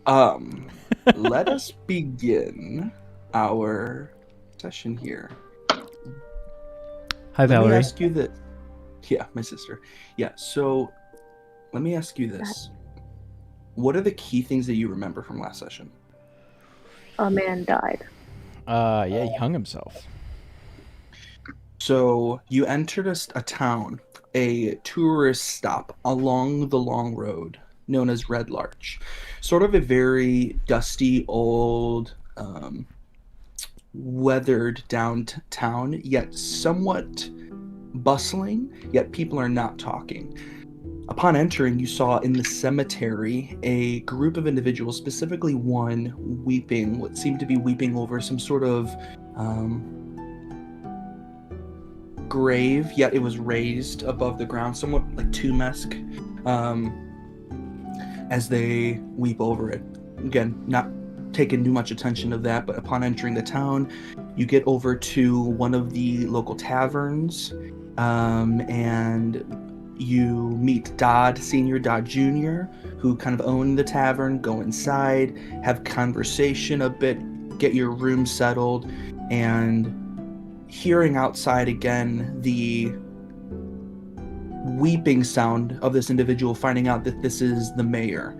Um, Let us begin our session here. Hi, Let me Valerie. ask you this. Yeah, my sister. Yeah, so let me ask you this. What are the key things that you remember from last session? A man died. Yeah, he hung himself. So you entered a town, a tourist stop along the long road known as Red Larch. Sort of a very dusty, old, weathered down town, yet somewhat bustling, yet people are not talking. Upon entering, you saw in the cemetery a group of individuals, specifically one weeping, what seemed to be weeping over some sort of grave, yet it was raised above the ground, somewhat like tomb-esque, as they weep over it. Again, not taking too much attention of that, but upon entering the town, you get over to one of the local taverns, and you meet Dodd, Senior Dodd Jr., who kind of own the tavern. Go inside, have conversation a bit, get your room settled, and hearing outside again the weeping sound of this individual, finding out that this is the mayor,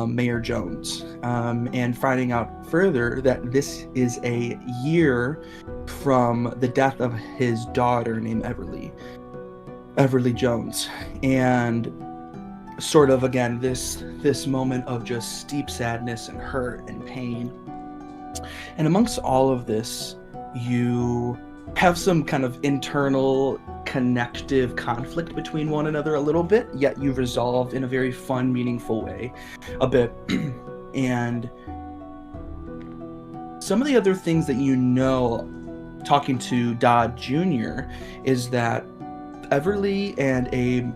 Mayor Jones, and finding out further that this is a year from the death of his daughter named Everly Jones. And sort of again this moment of just deep sadness and hurt and pain. And amongst all of this, you have some kind of internal connective conflict between one another a little bit, yet you resolve in a very fun, meaningful way a bit. And some of the other things that you know, talking to Dodd Jr., is that Everly and a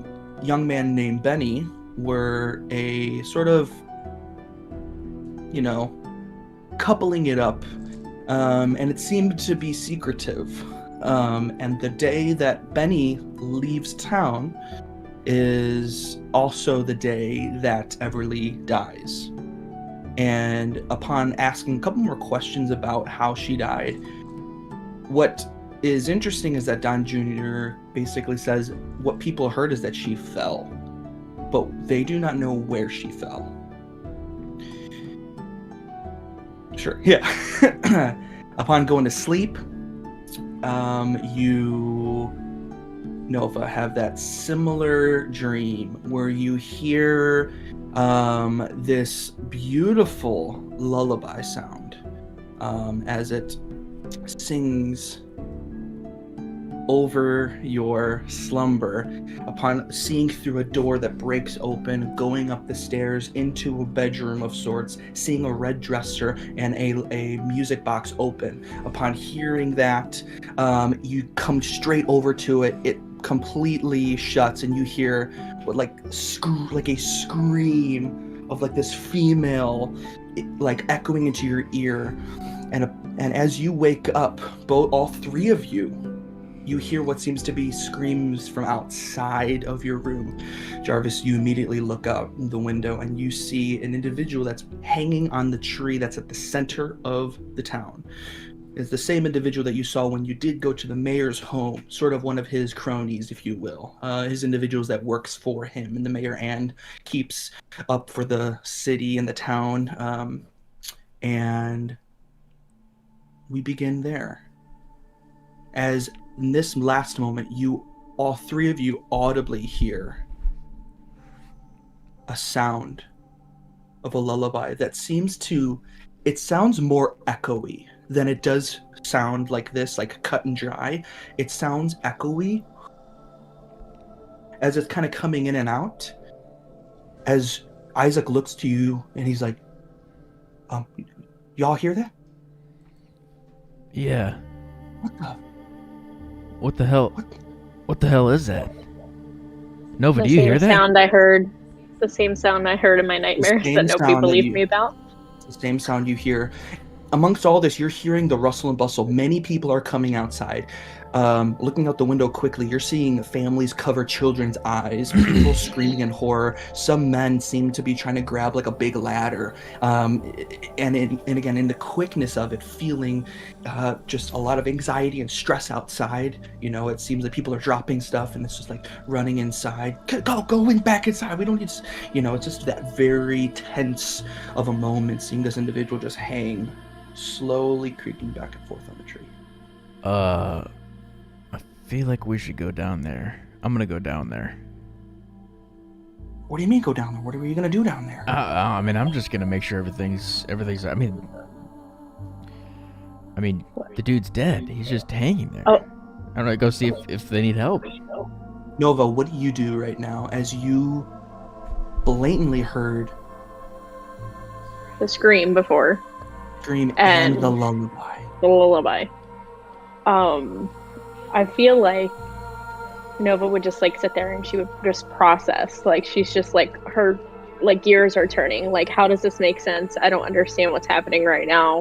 young man named Benny were a sort of, coupling it up, and it seemed to be secretive. And the day that Benny leaves town is also the day that Everly dies. And upon asking a couple more questions about how she died, what is interesting is that Don Jr. basically says what people heard is that she fell, but they do not know where she fell. Sure, yeah. Upon going to sleep, you, Nova, have that similar dream where you hear this beautiful lullaby sound as it sings over your slumber. Upon seeing through a door that breaks open, going up the stairs into a bedroom of sorts, seeing a red dresser and a music box open. Upon hearing that, you come straight over to it. It completely shuts, and you hear what like a scream of like this female, like echoing into your ear. And as you wake up, all three of you hear what seems to be screams from outside of your room. Jarvis, you immediately look out the window and you see an individual that's hanging on the tree that's at the center of the town. It's the same individual that you saw when you did go to the mayor's home, sort of one of his cronies, if you will. His individuals that works for him and the mayor and keeps up for the city and the town. And we begin there. As in this last moment, all three of you audibly hear a sound of a lullaby that it sounds more echoey than it does sound like this, like cut and dry. It sounds echoey as it's kind of coming in and out. As Isaac looks to you and he's like, y'all hear that? Yeah. What the? What the hell? What the hell is that? Nova, The do you hear same that? sound I heard. The same sound I heard in my nightmares that nobody believed me about. The same sound you hear. Amongst all this, you're hearing the rustle and bustle. Many people are coming outside. Looking out the window quickly, you're seeing families cover children's eyes, people screaming in horror. Some men seem to be trying to grab like a big ladder. And again, in the quickness of it, feeling just a lot of anxiety and stress outside. It seems like people are dropping stuff, and it's just like running inside. Go back inside. We don't need to, it's just that very tense of a moment, seeing this individual just hang, slowly creaking back and forth on the tree. I feel like we should go down there. I'm gonna go down there. What do you mean go down there? What are you gonna do down there? I mean, I'm just gonna make sure everything's. I mean, the dude's dead. He's just hanging there. Oh. I'm gonna go see if they need help. Nova, what do you do right now as you blatantly heard The scream before. Scream and the lullaby? The lullaby. I feel like Nova would just like sit there and she would just process. Like she's just like her like gears are turning. Like, how does this make sense? I don't understand what's happening right now.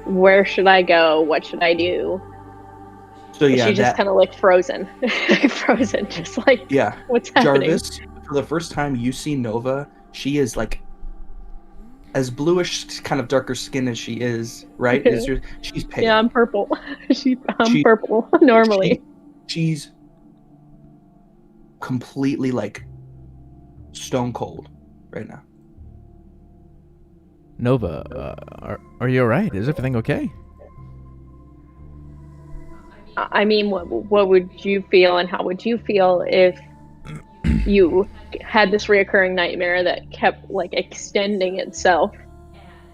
Where should I go? What should I do? So yeah, she's just kind of like frozen, frozen, just like what's happening? Jarvis, for the first time you see Nova, she is like as bluish, kind of darker skin as she is, right? She's pale. Yeah, I'm purple. I'm purple normally. She's completely like stone cold right now. Nova, are you alright? Is everything okay? I mean, what would you feel, and how would you feel if you had this reoccurring nightmare that kept like extending itself,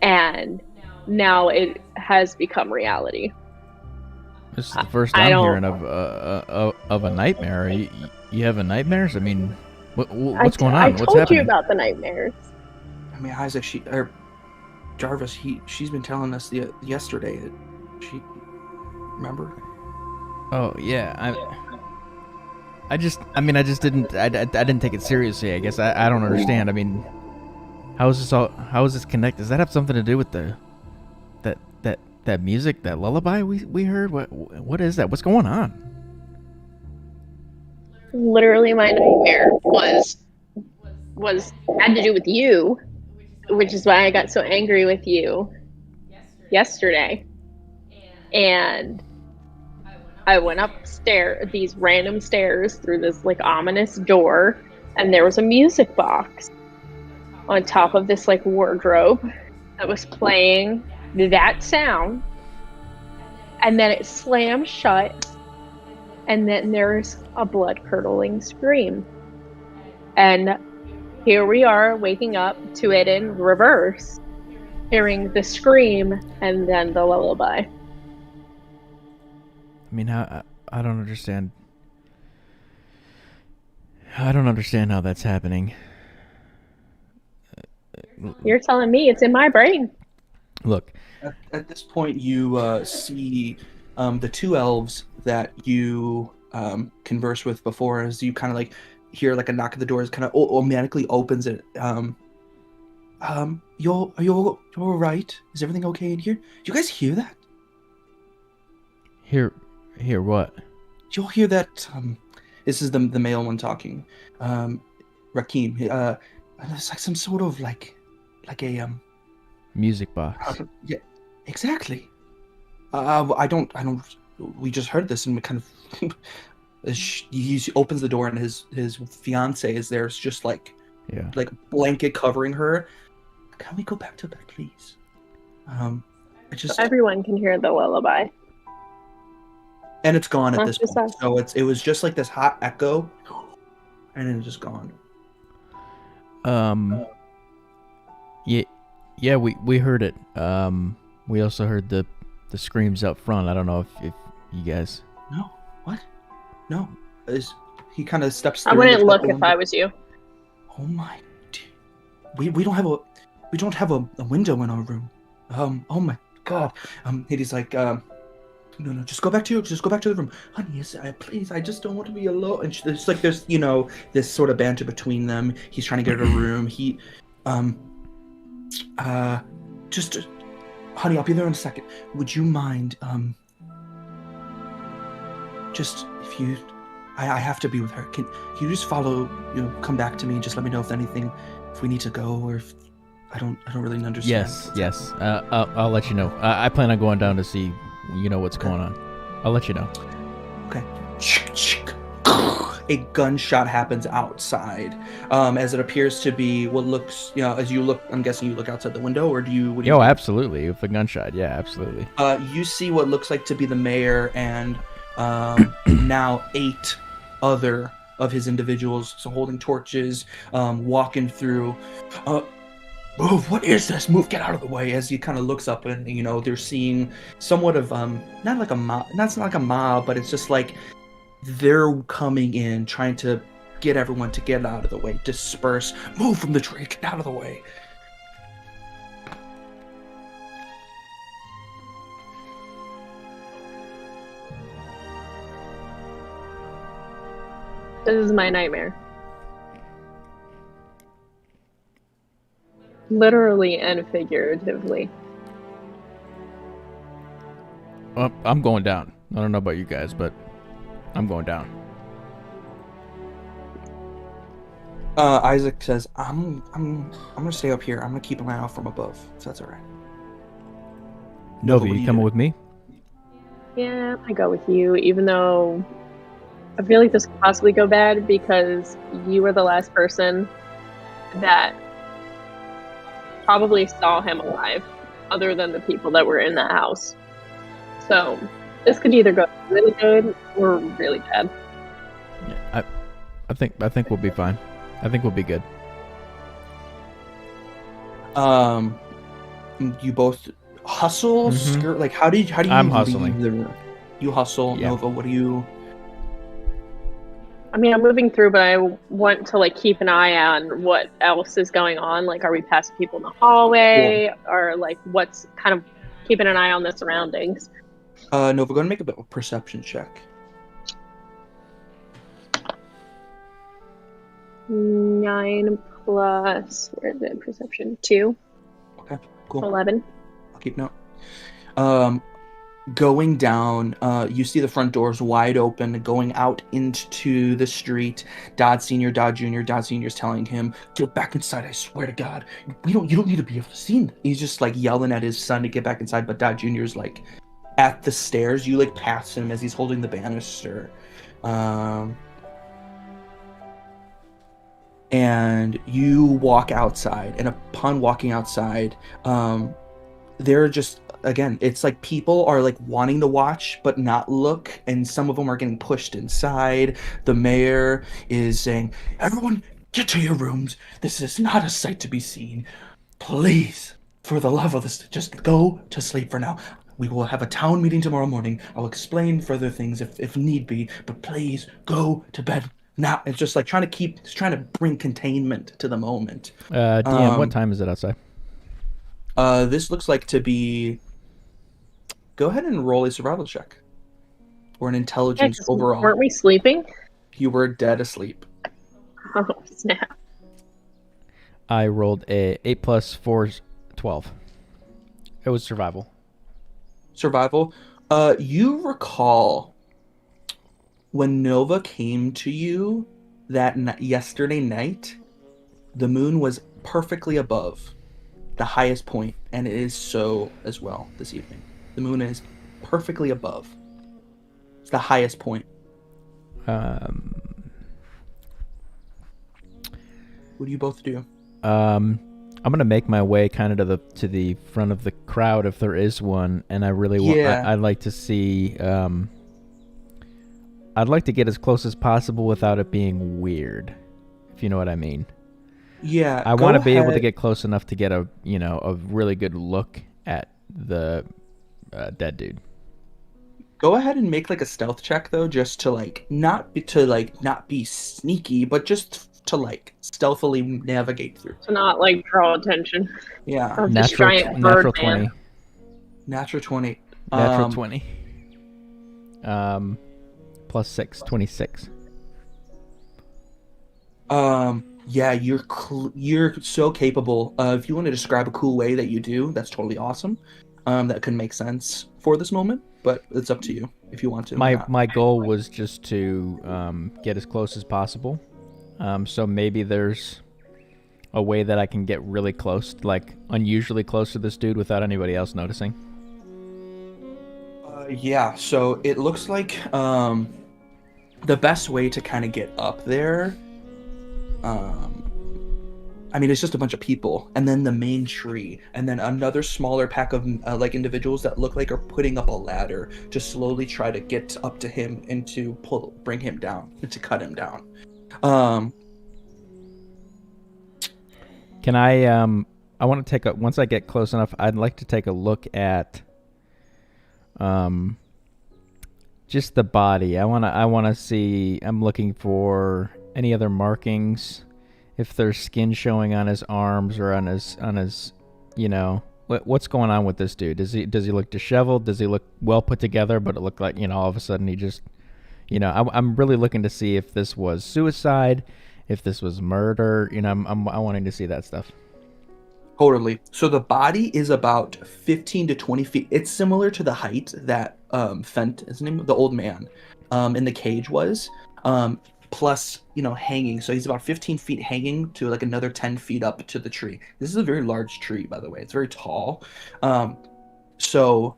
and now it has become reality? This is the first I'm hearing of a nightmare. You having nightmares? I mean, what's going on? What's happening? I told you about the nightmares. I mean, Isaac, Jarvis, she's been telling us yesterday that she remember. Oh yeah, I just didn't take it seriously. I guess I don't understand. I mean, how is this connected? Does that have something to do with that music, that lullaby we heard? What is that? What's going on? Literally, my nightmare was had to do with you, which is why I got so angry with you yesterday, and I went upstairs, these random stairs through this like ominous door, and there was a music box on top of this like wardrobe that was playing that sound, and then it slammed shut, and then there's a blood-curdling scream. And here we are waking up to it in reverse, hearing the scream and then the lullaby. I mean, I don't understand. I don't understand how that's happening. You're telling me it's in my brain. Look. At this point, you see the two elves that you conversed with before, as you kind of like hear like a knock at the door, kind of automatically opens it. Are you all right? Is everything okay in here? Do you guys hear that? Hear what? Do you all hear that? This is the male one talking. Rakim. It's like some sort of like a music box. Yeah, exactly. We just heard this, and we kind of he opens the door, and his fiance is there. It's just like blanket covering her. Can we go back to bed, please? So everyone can hear the lullaby, and it's gone at this point. So it was just like this hot echo, and then it's just gone. Yeah, we heard it. We also heard the screams out front. I don't know if you guys. No. What? No. He kind of steps through. I wouldn't look if I was you. Oh my! We don't have a window in our room. Oh my God. He's like, no, just go back to the room, honey. Please, I just don't want to be alone. And it's like there's this sort of banter between them. He's trying to get her a room. Just honey, I'll be there in a second. Would you mind just if you, I have to be with her. Can you just follow? Come back to me and just let me know if we need to go, or if I don't really understand. Yes. I'll let you know. I plan on going down to see, what's going on. I'll let you know. Okay. A gunshot happens outside, as it appears to be what looks, as you look. I'm guessing you look outside the window, or do you? What do you do? Absolutely. With a gunshot, yeah, absolutely. You see what looks like to be the mayor and now 8 other of his individuals, so holding torches, walking through. Move! What is this? Move! Get out of the way! As he kind of looks up, and they're seeing somewhat of not like a mob, not like a mob, but it's just like they're coming in, trying to get everyone to get out of the way, disperse, move from the tree, get out of the way. This is my nightmare. Literally and figuratively. Well, I'm going down. I don't know about you guys, but I'm going down. Isaac says, I'm gonna stay up here. I'm gonna keep an eye out from above, if that's all right. Nova, you coming with me? Yeah, I go with you, even though I feel like this could possibly go bad because you were the last person that probably saw him alive, other than the people that were in that house. So this could either go really good or really bad. Yeah, I think we'll be fine. I think we'll be good. You both hustle, skirt. Like, how do you? I'm leave hustling. the room? You hustle, Yeah. Nova. What do you? I mean, I'm moving through, but I want to keep an eye on what else is going on. Like, are we passing people in the hallway, or what's kind of keeping an eye on the surroundings? Nova, go and make a bit of a perception check. 9 plus, where is it? Perception 2. Okay, cool. 11. I'll keep note. Going down, you see the front doors wide open, going out into the street. Dodd Sr., Dodd Jr., Dodd Sr.'s telling him, get back inside, I swear to God. You don't need to be able to see. He's just yelling at his son to get back inside, but Dodd Jr.'s at the stairs. You pass him as he's holding the banister. And you walk outside, and upon walking outside, they're just, again, it's people are wanting to watch but not look, and some of them are getting pushed inside. The mayor is saying, everyone get to your rooms, this is not a sight to be seen, please, for the love of this, just go to sleep for now. We will have a town meeting tomorrow morning. I'll explain further things if need be, but please go to bed now. It's just trying to bring containment to the moment. DM, what time is it outside? This looks like to be. Go ahead and roll a survival check, or an intelligence overall. Weren't we sleeping? You were dead asleep. Oh snap! I rolled a 8 plus 4 is 12. It was survival. Survival. You recall when Nova came to you yesterday night, the moon was perfectly above the highest point, and it is so as well this evening. The moon is perfectly above. It's the highest point. What do you both do? I'm gonna make my way kind of to the front of the crowd if there is one, and I really want. I'd like to see. I'd like to get as close as possible without it being weird, if you know what I mean. Yeah, I want to be able to get close enough to get a really good look at the dead dude. Go ahead and make a stealth check though, just to not be sneaky, but just to stealthily navigate through. To not draw attention. Yeah. Of this giant bird man. Natural 20. Natural 20. Plus 6, 26. Yeah, you're so capable. If you want to describe a cool way that you do, that's totally awesome. that could make sense for this moment, but it's up to you if you want to. or not. My goal was just to get as close as possible. So maybe there's a way that I can get really close, like unusually close to this dude without anybody else noticing. Yeah, so it looks like the best way to kind of get up there, I mean, it's just a bunch of people, and then the main tree, and then another smaller pack of like individuals that look like are putting up a ladder to slowly try to get up to him and to bring him down, and to cut him down. Can I want to take a once I get close enough, I'd like to take a look at just the body. I want to see, I'm looking for any other markings, if there's skin showing on his arms or on his what's going on with this dude? Does he look disheveled? Does he look well put together, but it looked like, all of a sudden he just, I'm really looking to see if this was suicide, if this was murder. I'm wanting to see that stuff. Totally. So the body is about 15 to 20 feet. It's similar to the height that Fent, his name, the old man, in the cage was. Plus, hanging. So he's about 15 feet hanging to like another 10 feet up to the tree. This is a very large tree, by the way. It's very tall. So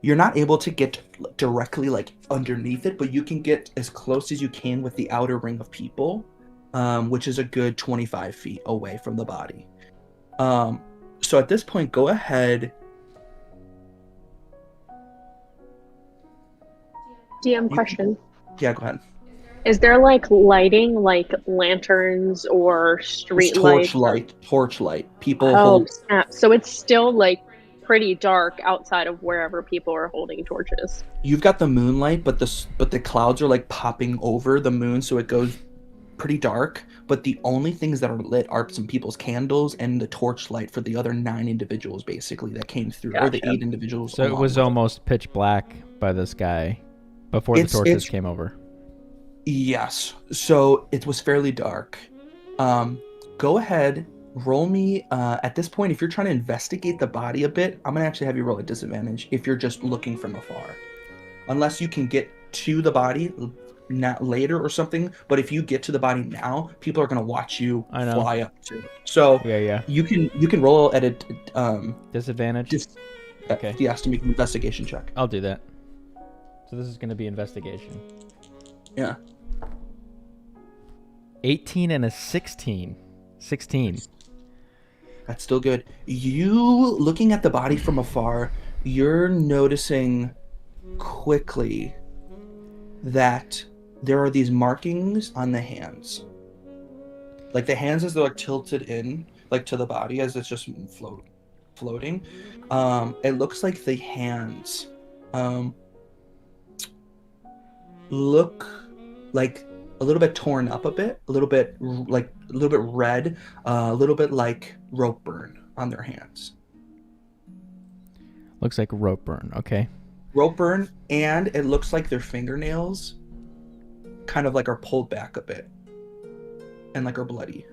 you're not able to get directly like underneath it, but you can get as close as you can with the outer ring of people, which is a good 25 feet away from the body. So at this point, go ahead. DM question. Yeah, go ahead. Is there like lighting, like lanterns or street lights? Torchlight. People Oh, hold. snap. So it's still like pretty dark outside of wherever people are holding torches. You've got the moonlight, but the clouds are like popping over the moon, so it goes pretty dark. But the only things that are lit are some people's candles and the torchlight for the other 9 individuals, basically, that came through, or the Gotcha. 8 individuals. So it was almost pitch black by this guy before the torches came over. Yes. So it was fairly dark. Go ahead, roll me. At this point, if you're trying to investigate the body a bit, I'm going to actually have you roll a disadvantage if you're just looking from afar. Unless you can get to the body not later or something, but if you get to the body now, people are going to watch you fly up to it. So yeah. You can roll at a disadvantage. Okay. Yes, to make an investigation check. I'll do that. So this is going to be investigation. Yeah. 18 and a 16. 16. That's still good. You, looking at the body from afar, you're noticing quickly that there are these markings on the hands. Like the hands as they're like tilted in, like to the body as it's just floating. It looks like the hands look like a little bit torn up a bit, a little bit red, a little bit like rope burn on their hands. Looks like rope burn. Okay. Rope burn, and it looks like their fingernails kind of like are pulled back a bit and like are bloody.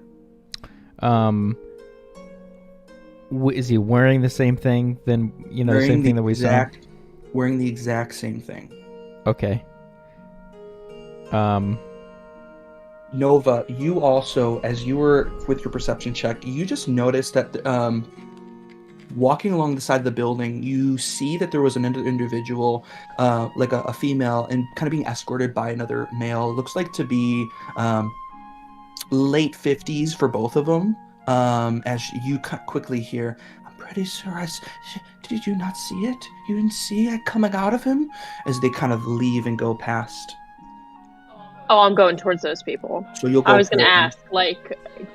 Is he wearing the same thing then, the same thing that we saw? Wearing the exact same thing. Okay. Nova, you also, as you were with your perception check, you just noticed that walking along the side of the building, you see that there was an individual, like a female, and kind of being escorted by another male. It looks like to be late 50s for both of them. As you quickly hear, I'm pretty sure did you not see it? You didn't see it coming out of him? As they kind of leave and go past. Oh, I'm going towards those people. So you'll go. I was going to ask,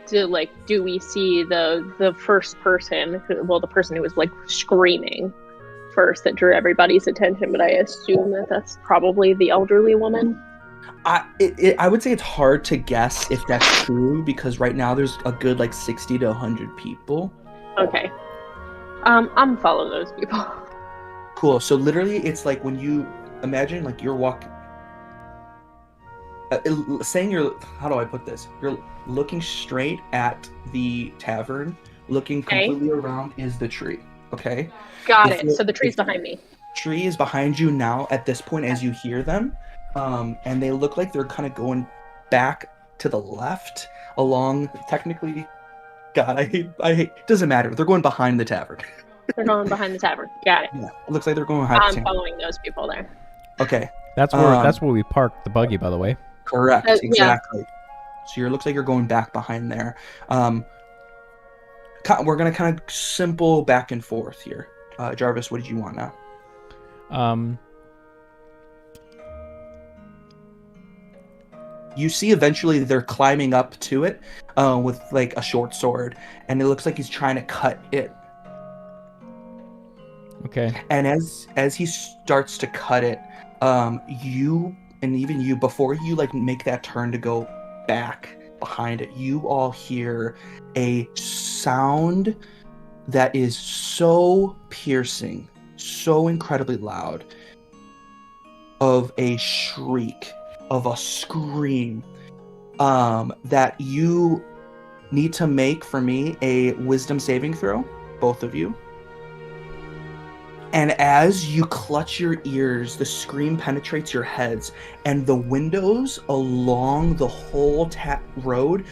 do we see the first person? Well, the person who was like screaming first that drew everybody's attention, but I assume that's probably the elderly woman. I would say it's hard to guess if that's true because right now there's a good like 60 to 100 people. Okay. I'm following those people. Cool. So literally, it's like when you imagine like you're walking. How do I put this? You're looking straight at the tavern, looking completely around is the tree. Okay. Got If it. you're- So the tree's if- behind me. Tree is behind you now at this point as you hear them, and they look like they're kind of going back to the left along. Technically, God, I hate. Doesn't matter. They're going behind the tavern. They're going behind the tavern. Got it. Yeah, it looks like they're going behind the I'm tavern. following those people there. Okay, That's where we parked the buggy, by the way. correct. Yeah. Exactly. So it looks like you're going back behind there. We're gonna kind of simple back and forth here. Jarvis, what did you want now? You see eventually they're climbing up to it with like a short sword, and it looks like he's trying to cut it. Okay. And as he starts to cut it, you and even you, before you like make that turn to go back behind it, you all hear a sound that is so piercing, so incredibly loud, of a shriek, of a scream, that you need to make for me a wisdom saving throw, both of you. And as you clutch your ears, the scream penetrates your heads, and the windows along the whole road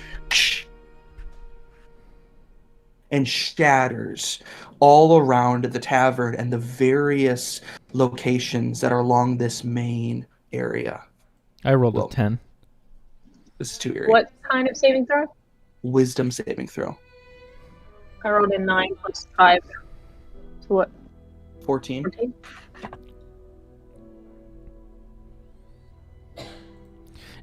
and shatters all around the tavern and the various locations that are along this main area. I rolled Whoa. a 10. This is too eerie. What kind of saving throw? Wisdom saving throw. I rolled a 9 plus 5. So what? 14. 14?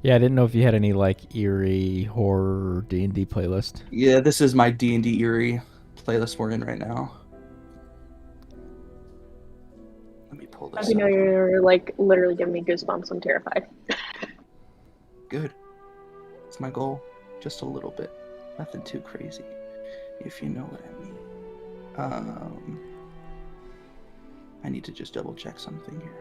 Yeah, I didn't know if you had any like eerie horror D&D playlist. Yeah, this is my D&D eerie playlist we're in right now. Let me pull this You know, up. you're like literally giving me goosebumps. I'm terrified. Good. It's my goal. Just a little bit. Nothing too crazy, if you know what I mean. I need to just double check something here.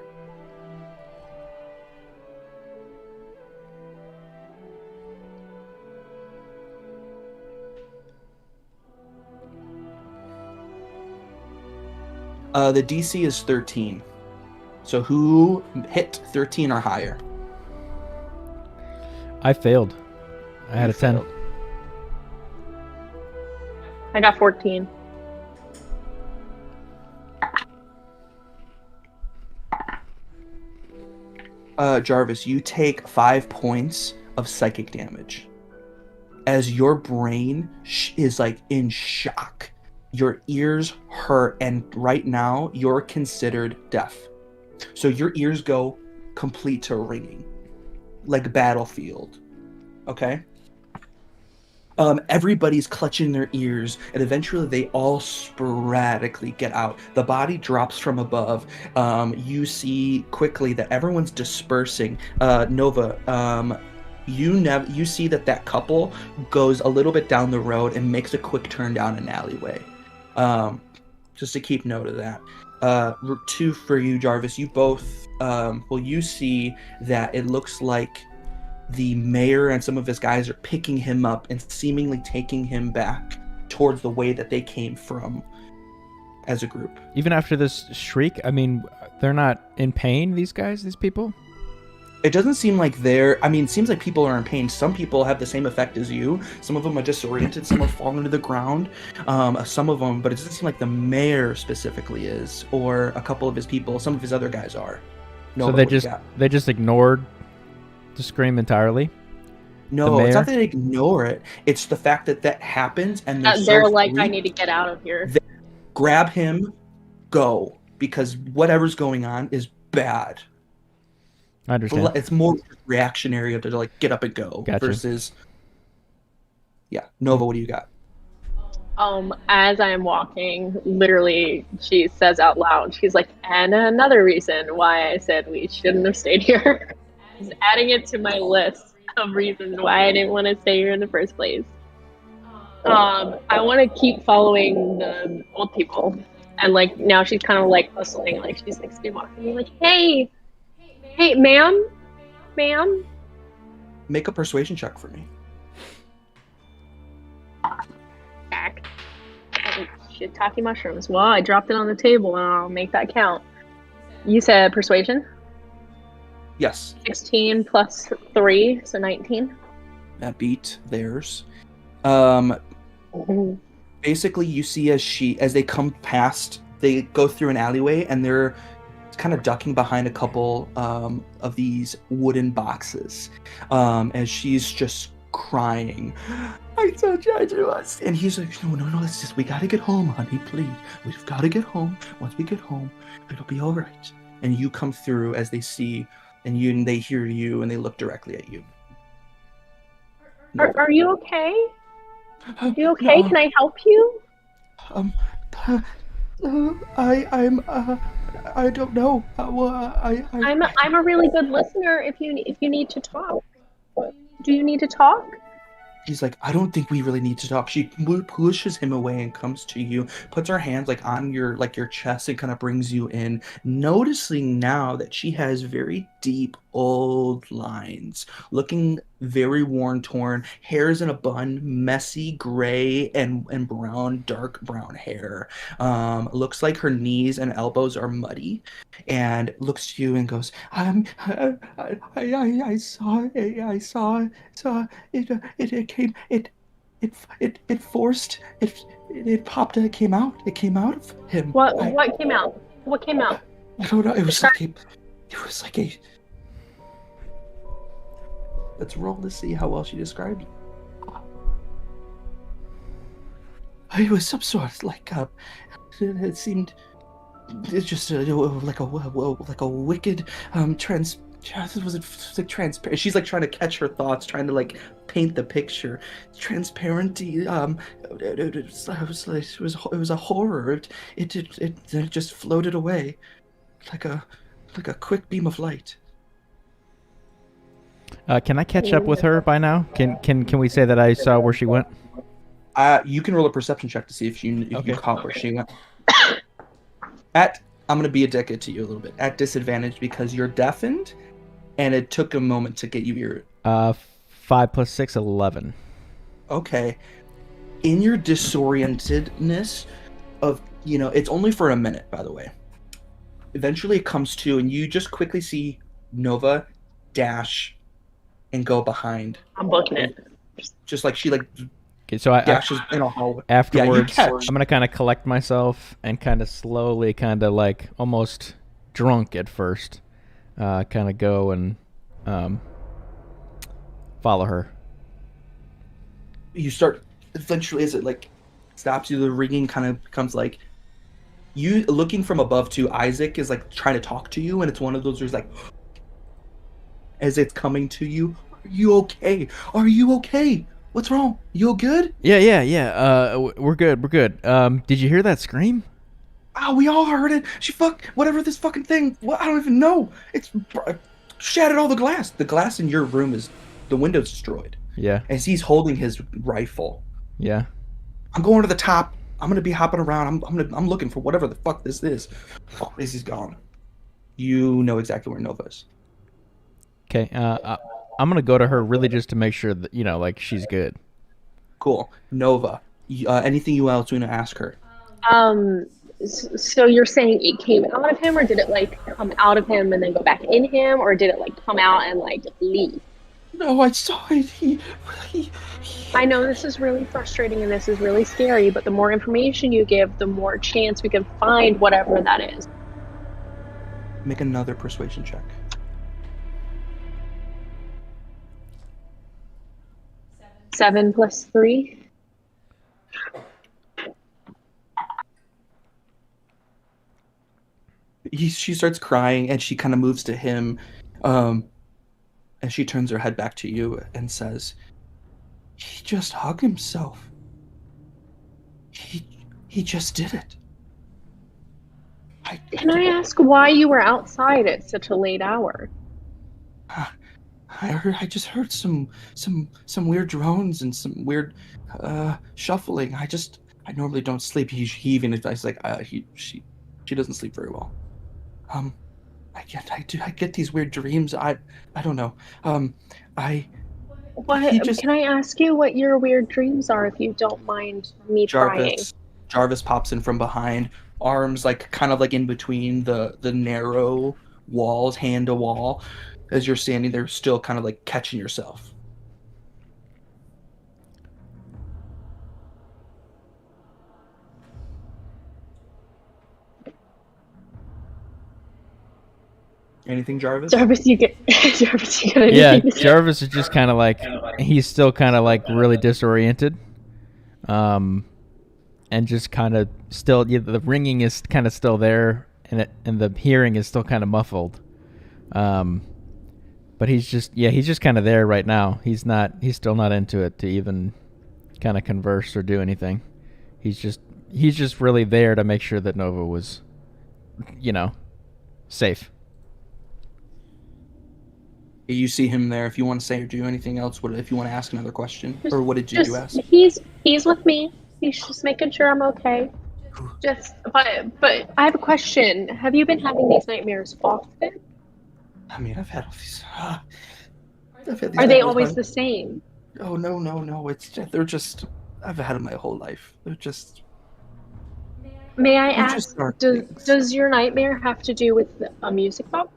The DC is 13. So who hit 13 or higher? I failed. I had You a 10. failed. I got 14. Jarvis, you take 5 points of psychic damage as your brain is like in shock. Your ears hurt, and right now you're considered deaf. So your ears go complete to ringing, like battlefield. Okay? Everybody's clutching their ears, and eventually they all sporadically get out. The body drops from above. You see quickly that everyone's dispersing. Nova, you see that couple goes a little bit down the road and makes a quick turn down an alleyway. Just to keep note of that. 2 for you, Jarvis. You both, you see that it looks like the mayor and some of his guys are picking him up and seemingly taking him back towards the way that they came from as a group. Even after this shriek, I mean, they're not in pain, these guys, these people? It doesn't seem like it seems like people are in pain. Some people have the same effect as you. Some of them are disoriented. Some are falling to the ground. Some of them, but it doesn't seem like the mayor specifically is, or a couple of his people. Some of his other guys are. So they just ignored the scream entirely? No, it's not that they ignore it. It's the fact that happens, and They're like, I need to get out of here. Grab him, go, because whatever's going on is bad. I understand. It's more reactionary to like get up and go versus. Yeah, Nova, what do you got? As I am walking, literally, she says out loud, she's like, and another reason why I said we shouldn't have stayed here. Just adding it to my list of reasons why I didn't want to stay here in the first place. I want to keep following the old people, and like now she's kind of like hustling, like she's like walking me, like, hey, ma'am. Make a persuasion check for me. Back. Shiitake mushrooms. Well, I dropped it on the table and I'll make that count. You said persuasion? Yes, 16 plus 3, so 19. that beat theirs. Mhm. Basically, you see as they come past, they go through an alleyway and they're kind of ducking behind a couple of these wooden boxes, as she's just crying. I told you I do us. And he's like, no, let's just, we gotta get home, honey, please. We've gotta get home. Once we get home, it'll be all right. And you come through as they see, and they hear you, and they look directly at you. Are you okay? Are you okay? No, Can I help you? um, I don't know. I'm a really good listener if you need to talk. Do you need to talk? He's like, I don't think we really need to talk. She pushes him away and comes to you, puts her hands like on your chest and kind of brings you in, noticing now that she has very deep old lines, looking very worn, torn, hair's in a bun, messy gray and brown, dark brown hair. Looks like her knees and elbows are muddy, and looks to you and goes, I saw it came it forced it popped it came out of him. What came out? What came out? I don't know. It was like a. Let's roll to see how well she described it. It was some sort of it seemed it's just like a wicked was it like transparent? She's like trying to catch her thoughts, trying to like paint the picture. Transparent. It was a horror. It just floated away, like a quick beam of light. Can I catch up with her by now? Can we say that I saw where she went? You can roll a perception check to see if you Okay. caught where she went. I'm gonna be a dickhead to you a little bit at disadvantage because you're deafened, and it took a moment to get you your. 5 plus 6, 11. Okay. In your disorientedness of, it's only for a minute, by the way. Eventually it comes to, and you just quickly see Nova dash and go behind. I'm booking it. Just like she Okay, so I dashes in a hallway. afterwards, Yeah, you catch. I'm gonna kind of collect myself and kind of slowly, kind of like almost drunk at first, kind of go and follow her. You start, eventually as it like stops you, the ringing kind of becomes like, you looking from above too. Isaac is like trying to talk to you, and it's one of those where he's like, as it's coming to you, are you okay? What's wrong? You all good? Yeah. We're good. Did you hear that scream? Oh, we all heard it. Whatever this fucking thing. What? I don't even know. It's shattered all the glass. The glass in your room the window's destroyed. Yeah. As he's holding his rifle. Yeah. I'm going to the top. I'm gonna be hopping around. I'm looking for whatever the fuck this is. Oh, this is gone. You know exactly where Nova is. Okay. I'm gonna go to her really just to make sure that like she's good. Cool. Nova. Anything you else want to ask her? So you're saying it came out of him, or did it like come out of him and then go back in him, or did it like come out and like leave? No, I saw it. He I know this is really frustrating and this is really scary, but the more information you give, the more chance we can find whatever that is. Make another persuasion check. 7 plus 3. She starts crying, and she kind of moves to him, and she turns her head back to you and says, "He just hung himself. He just did it." Can I ask why you were outside at such a late hour? I just heard some weird drones and some weird shuffling. I normally don't sleep. He even advised she doesn't sleep very well. I get these weird dreams. I don't know. Can I ask you what your weird dreams are, if you don't mind me trying? Jarvis, Jarvis pops in from behind, arms like kind of like in between the narrow walls, hand to wall, as you're standing there, still kind of like catching yourself. Anything, Jarvis? Jarvis, you get Jarvis, you got Yeah, anything to say? Jarvis is just kind of like, he's still kind of like really disoriented, and just kind of still, yeah, the ringing is kind of still there, and the hearing is still kind of muffled. But he's just kind of there right now. He's still not into it to even kind of converse or do anything. He's just really there to make sure that Nova was, safe. You see him there. If you want to say or do anything else, if you want to ask another question, or what did you ask? He's with me. He's just making sure I'm okay. But I have a question. Have you been having these nightmares often? I mean, I've had all these. I've had these Are they nightmares always the same? Oh no! They're just. I've had them my whole life. They're just. May I They're just ask, dark things. does your nightmare have to do with a music box?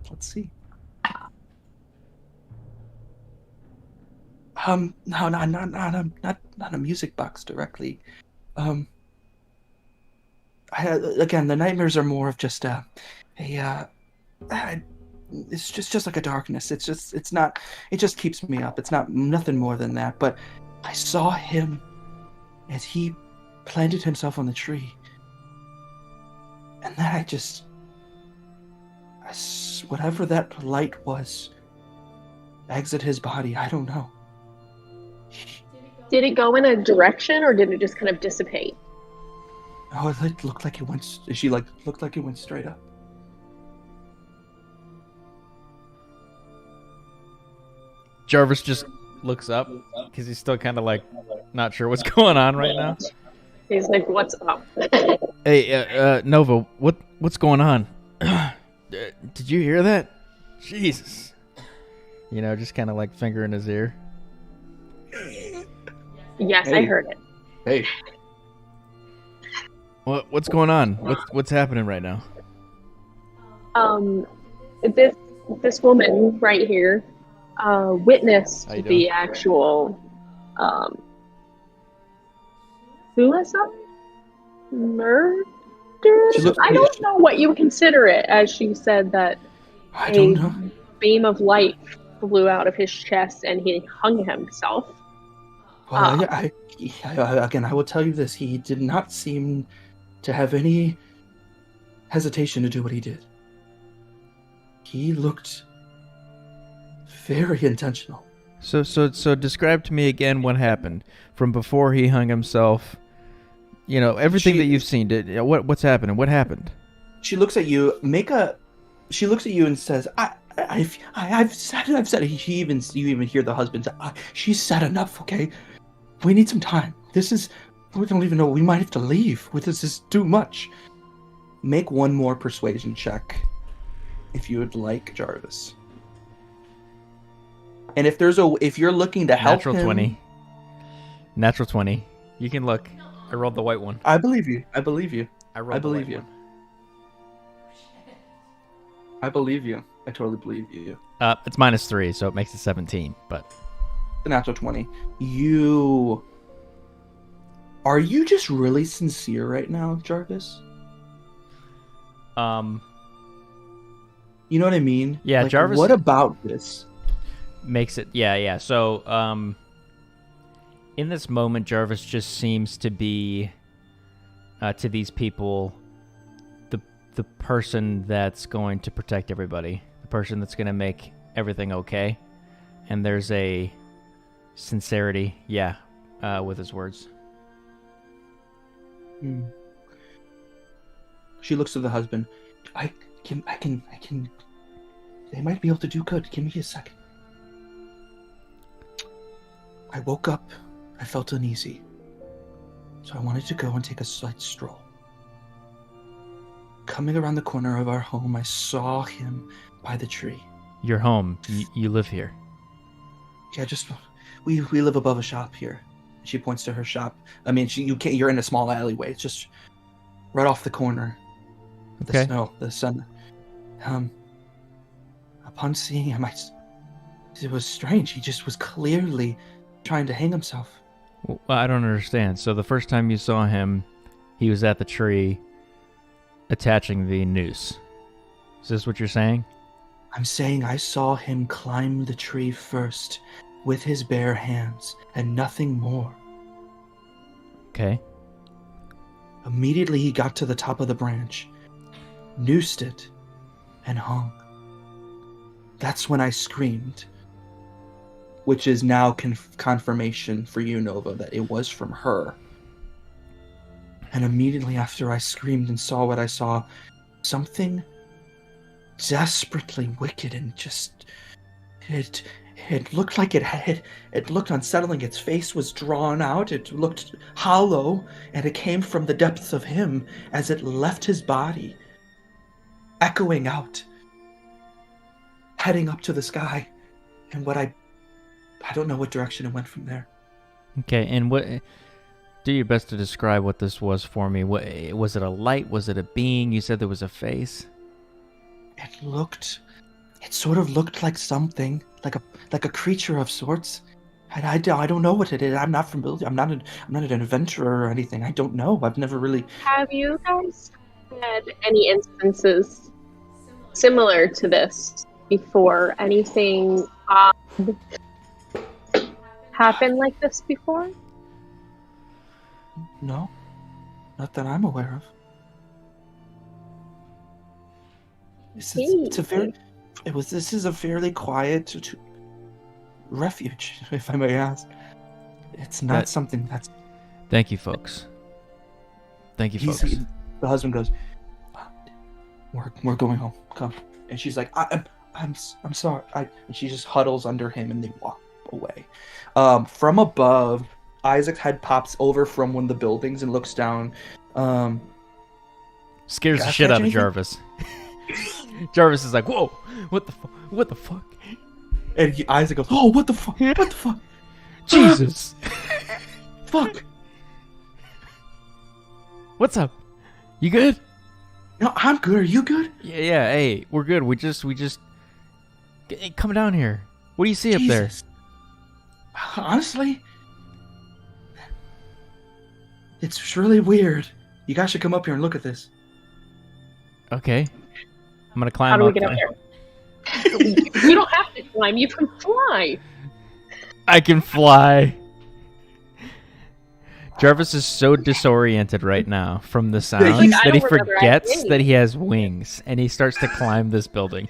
Let's see. No, not a music box directly. I again, the nightmares are more of just it's just like a darkness. It's not. It just keeps me up. It's not nothing more than that. But I saw him as he planted himself on the tree, and then whatever that light was, exit his body. I don't know. Did it go in a direction or did it just kind of dissipate? Oh, it looked like it went. She looked like it went straight up. Jarvis just looks up because he's still kind of like not sure what's going on right now. He's like, "What's up?" Hey, Nova, what's going on? Did you hear that? Jesus. Just kind of like finger in his ear. Yes, Hey. I heard it. Hey, What's going on? What's happening right now? This woman right here witnessed How you the doing? actual suicide murder. She looked- I don't know what you would consider it, as she said that I don't a know. beam of light flew out of his chest and he hung himself. Well, again, I will tell you this: he did not seem to have any hesitation to do what he did. He looked very intentional. So describe to me again what happened from before he hung himself. Everything that you've seen. What's happening? What happened? She looks at you. She looks at you and says, "I've said it." You even hear the husband say, "She's said enough. Okay, we need some time. We don't even know. We might have to leave. This is too much." Make one more persuasion check, if you would like, Jarvis. And if you're looking to help Natural him, 20. Natural 20. You can look. I rolled the white one. I believe you. I believe you. I rolled I the believe white you. one. I believe you. I totally believe you. It's -3, so it makes it 17. But The natural 20. Are you just really sincere right now, Jarvis? You know what I mean? Yeah, Jarvis- What about this? makes it yeah. So in this moment, Jarvis just seems to be to these people the person that's going to protect everybody, the person that's going to make everything okay, and there's a sincerity, with his words. She looks to the husband. I can. They might be able to do good. Give me a second. I woke up. I felt uneasy. So I wanted to go and take a slight stroll. Coming around the corner of our home, I saw him by the tree. Your home. You live here. Yeah, just We live above a shop here. She points to her shop. I mean, you can't. You're in a small alleyway. It's just right off the corner. Okay. The sun. Upon seeing him, it was strange. He just was clearly trying to hang himself. Well, I don't understand. So the first time you saw him, he was at the tree attaching the noose. Is this what you're saying? I'm saying I saw him climb the tree first with his bare hands and nothing more. Okay. Immediately he got to the top of the branch, noosed it, and hung. That's when I screamed, which is now confirmation for you, Nova, that it was from her. And immediately after I screamed and saw what I saw, something desperately wicked and just it looked like it looked unsettling. Its face was drawn out, it looked hollow, and it came from the depths of him as it left his body, echoing out, heading up to the sky. And what I don't know what direction it went from there. Okay, and what? Do your best to describe what this was for me. What was it? A light? Was it a being? You said there was a face. It sort of looked like something, like a creature of sorts. And I don't know what it is. I'm not familiar. I'm not an adventurer or anything. I don't know. I've never really. Have you guys had any instances similar to this before? Anything odd happened like this before? No, not that I'm aware of. This is a fairly quiet refuge, if I may ask. It's not something that's. Thank you, folks. Thank you, folks. The husband goes, "We're going home. Come." And she's like, "I'm sorry." And she just huddles under him, and they walk away. From above, Isaac's head pops over from one of the buildings and looks down. Scares the shit out of Jarvis. Jarvis is like, "Whoa, what the fuck? What the fuck?" And Isaac goes, "Oh, what the fuck? What the fuck? Jesus, fuck! What's up? You good?" No, I'm good. Are you good? Yeah. Hey, we're good. We just hey, come down here. What do you see up there? Honestly, it's really weird. You guys should come up here and look at this. Okay. I'm gonna climb How do we up get up there? You don't have to climb. You can fly. I can fly. Jarvis is so disoriented right now from the sounds that he forgets that he has wings, and he starts to climb this building.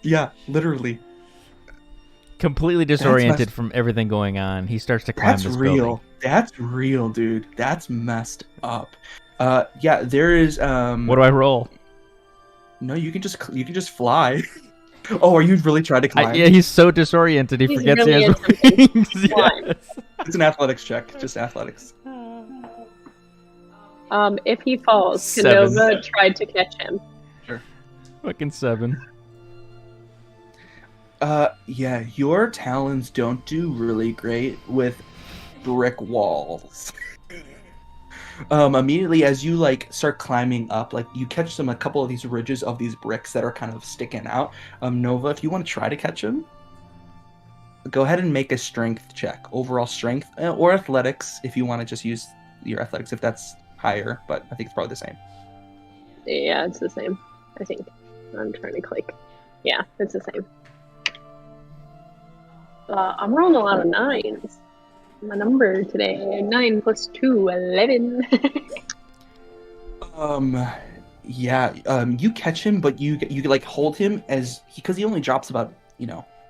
Yeah, literally. Completely disoriented from everything going on. He starts to climb this building. That's real, dude. That's messed up. Yeah, there is. What do I roll? No, you can just fly. Oh, are you really trying to climb? Yeah, he's so disoriented he forgets he has wings. Yes. It's an athletics check, just athletics. If he falls, 7. Canova tried to catch him. Sure. Fucking 7. Yeah, your talons don't do really great with brick walls. Immediately as you start climbing up, you catch a couple of these ridges of these bricks that are kind of sticking out. Nova, if you want to try to catch them, go ahead and make a strength check. Overall strength or athletics if you want to just use your athletics if that's higher, but I think it's probably the same. Yeah, it's the same. I think. I'm trying to click. Yeah, it's the same. I'm rolling a lot of 9s. My number today, 9 plus 2, 11. You catch him, but you hold him because he only drops about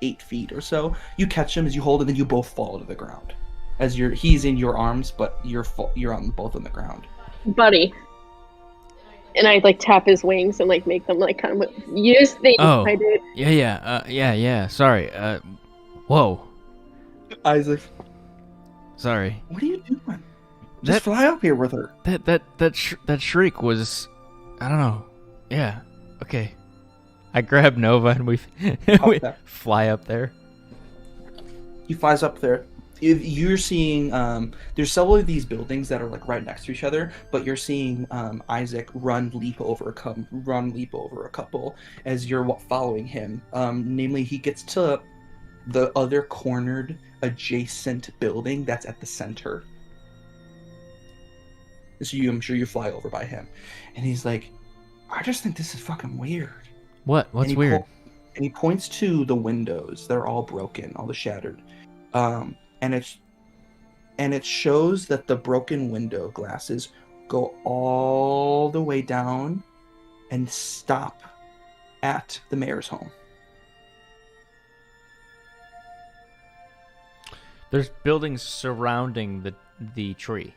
8 feet or so. You catch him as you hold him, and you both fall to the ground. He's in your arms, but you're on both on the ground. Buddy. And I tap his wings and make them kind of use things. Oh, I did. Yeah. Sorry. Whoa. Isaac. Sorry. What are you doing? Just fly up here with her. That shriek was, I don't know. Yeah. Okay. I grab Nova and we fly up there. He flies up there. if you're seeing there's several of these buildings that are like right next to each other, but you're seeing Isaac leap over a couple as you're following him. Namely, he gets to the other cornered adjacent building that's at the center. So I'm sure you fly over by him, and he's like, I just think this is fucking weird. What? What's weird? And he points to the windows. They're all broken, all the shattered. And it shows that the broken window glasses go all the way down and stop at the mayor's home. There's buildings surrounding the tree.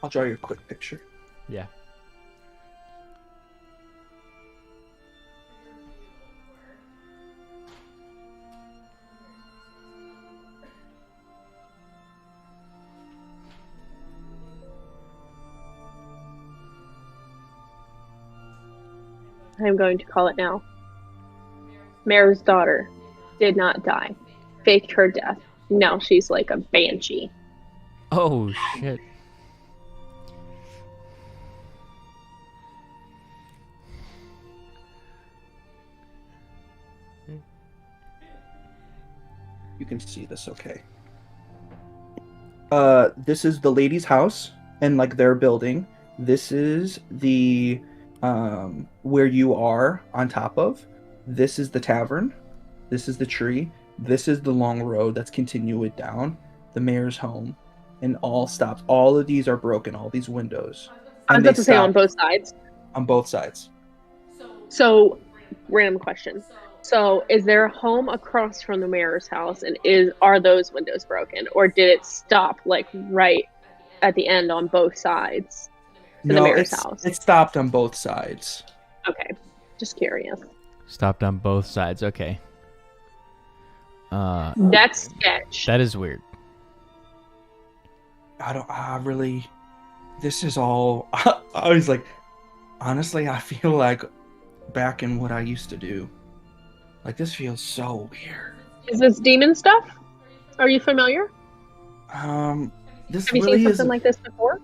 I'll draw you a quick picture. Yeah. I'm going to call it now. Mayor's daughter did not die. Faked her death. Now she's like a banshee. Oh, shit. You can see this okay. This is the lady's house and like their building. This is the where you are on top of. This is the tavern. This is the tree. This is the long road that's continued down. The mayor's home. And all stops. All of these are broken, all these windows. I was about to say on both sides. On both sides. So, random question. So, is there a home across from the mayor's house, and are those windows broken, or did it stop like right at the end on both sides to the mayor's house? It stopped on both sides. Okay, just curious. Stopped on both sides. Okay. That's sketch. That is weird. This is all. I was like, honestly, I feel like back in what I used to do. Like, this feels so weird. Is this demon stuff? Are you familiar? This Have you really seen something isn't. like this before?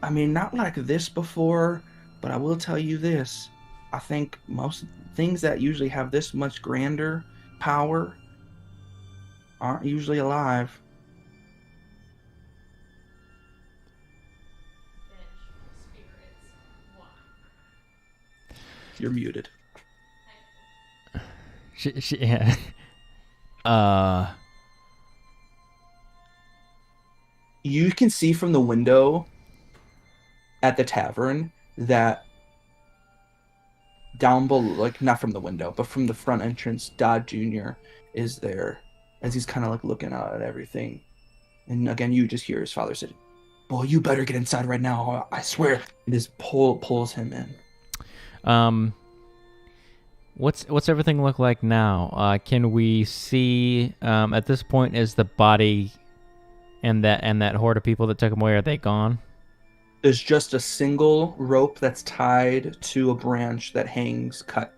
I mean, not like this before, but I will tell you this. I think most things that usually have this much grander power aren't usually alive. You're muted. Yeah. You can see from the window at the tavern that down below, like not from the window, but from the front entrance, Dodd Jr. is there as he's kind of like looking out at everything. And again, you just hear his father say, "Boy, you better get inside right now, I swear." And this pulls him in. What's everything look like now? Can we see at this point, is the body and that horde of people that took him away, are they gone? There's just a single rope that's tied to a branch that hangs cut.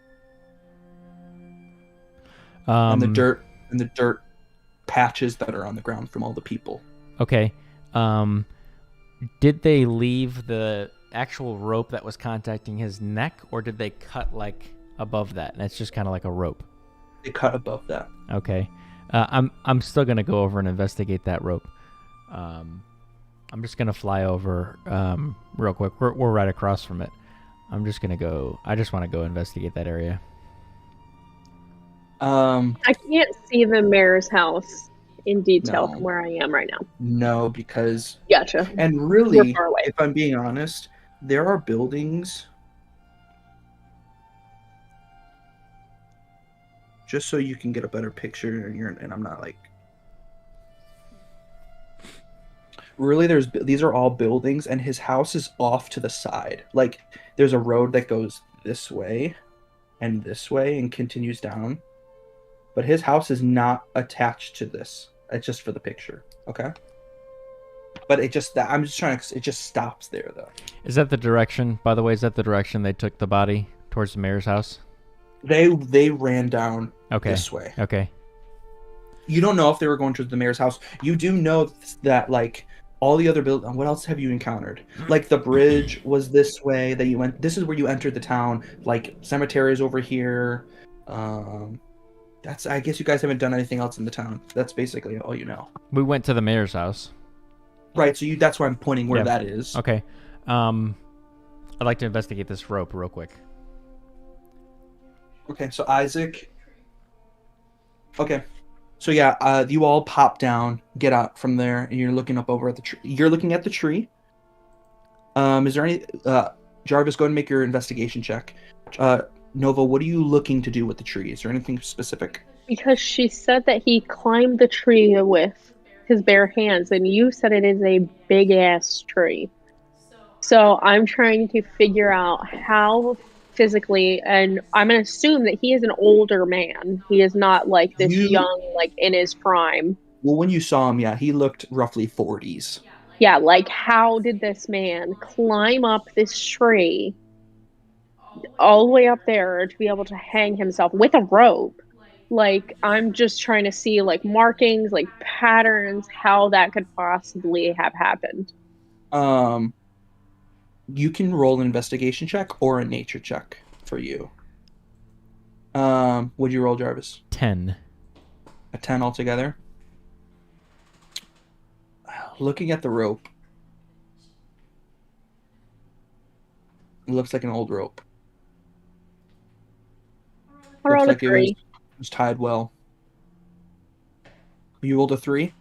And the dirt patches that are on the ground from all the people. Okay. Did they leave the actual rope that was contacting his neck, or did they cut like above that and it's just kind of like a rope? They cut above that. Okay. I'm still gonna go over and investigate that rope. I'm just gonna fly over real quick. We're right across from it. I'm just gonna go. I just want to go investigate that area. I can't see the mayor's house in detail No. from where I am right now. No, because Gotcha. and really, We're far away. if I'm being honest, there are buildings. Just so you can get a better picture, and I'm not like. Really, these are all buildings, and his house is off to the side. Like, there's a road that goes this way and continues down. But his house is not attached to this. It's just for the picture, okay? But it just stops there, though. Is that the direction? By the way, is that the direction they took the body towards the mayor's house? They ran down Okay. this way. Okay. You don't know if they were going to the mayor's house. You do know that like all the other buildings. What else have you encountered? Like the bridge was this way that you went. This is where you entered the town. Like cemeteries over here. That's. I guess you guys haven't done anything else in the town. That's basically all you know. We went to the mayor's house. Right. So that's why I'm pointing where Yeah. that is. Okay. I'd like to investigate this rope real quick. Okay. So Isaac. Okay. So yeah, you all pop down, get out from there, and you're looking up over at the tree. You're looking at the tree. Is there any Jarvis? Go ahead and make your investigation check. Nova, what are you looking to do with the tree? Is there anything specific? Because she said that he climbed the tree with his bare hands, and you said it is a big ass tree. So I'm trying to figure out how physically, and I'm gonna assume that he is an older man. He is not like this young, like in his prime. Well, when you saw him, yeah, he looked roughly 40s. Yeah, like how did this man climb up this tree all the way up there to be able to hang himself with a rope? Like, I'm just trying to see like markings, like patterns, how that could possibly have happened. You can roll an investigation check or a nature check for you. What'd you roll, Jarvis? 10. A 10 altogether? Looking at the rope, it looks like an old rope. I Looks rolled a like it 3. was tied well. You rolled a 3?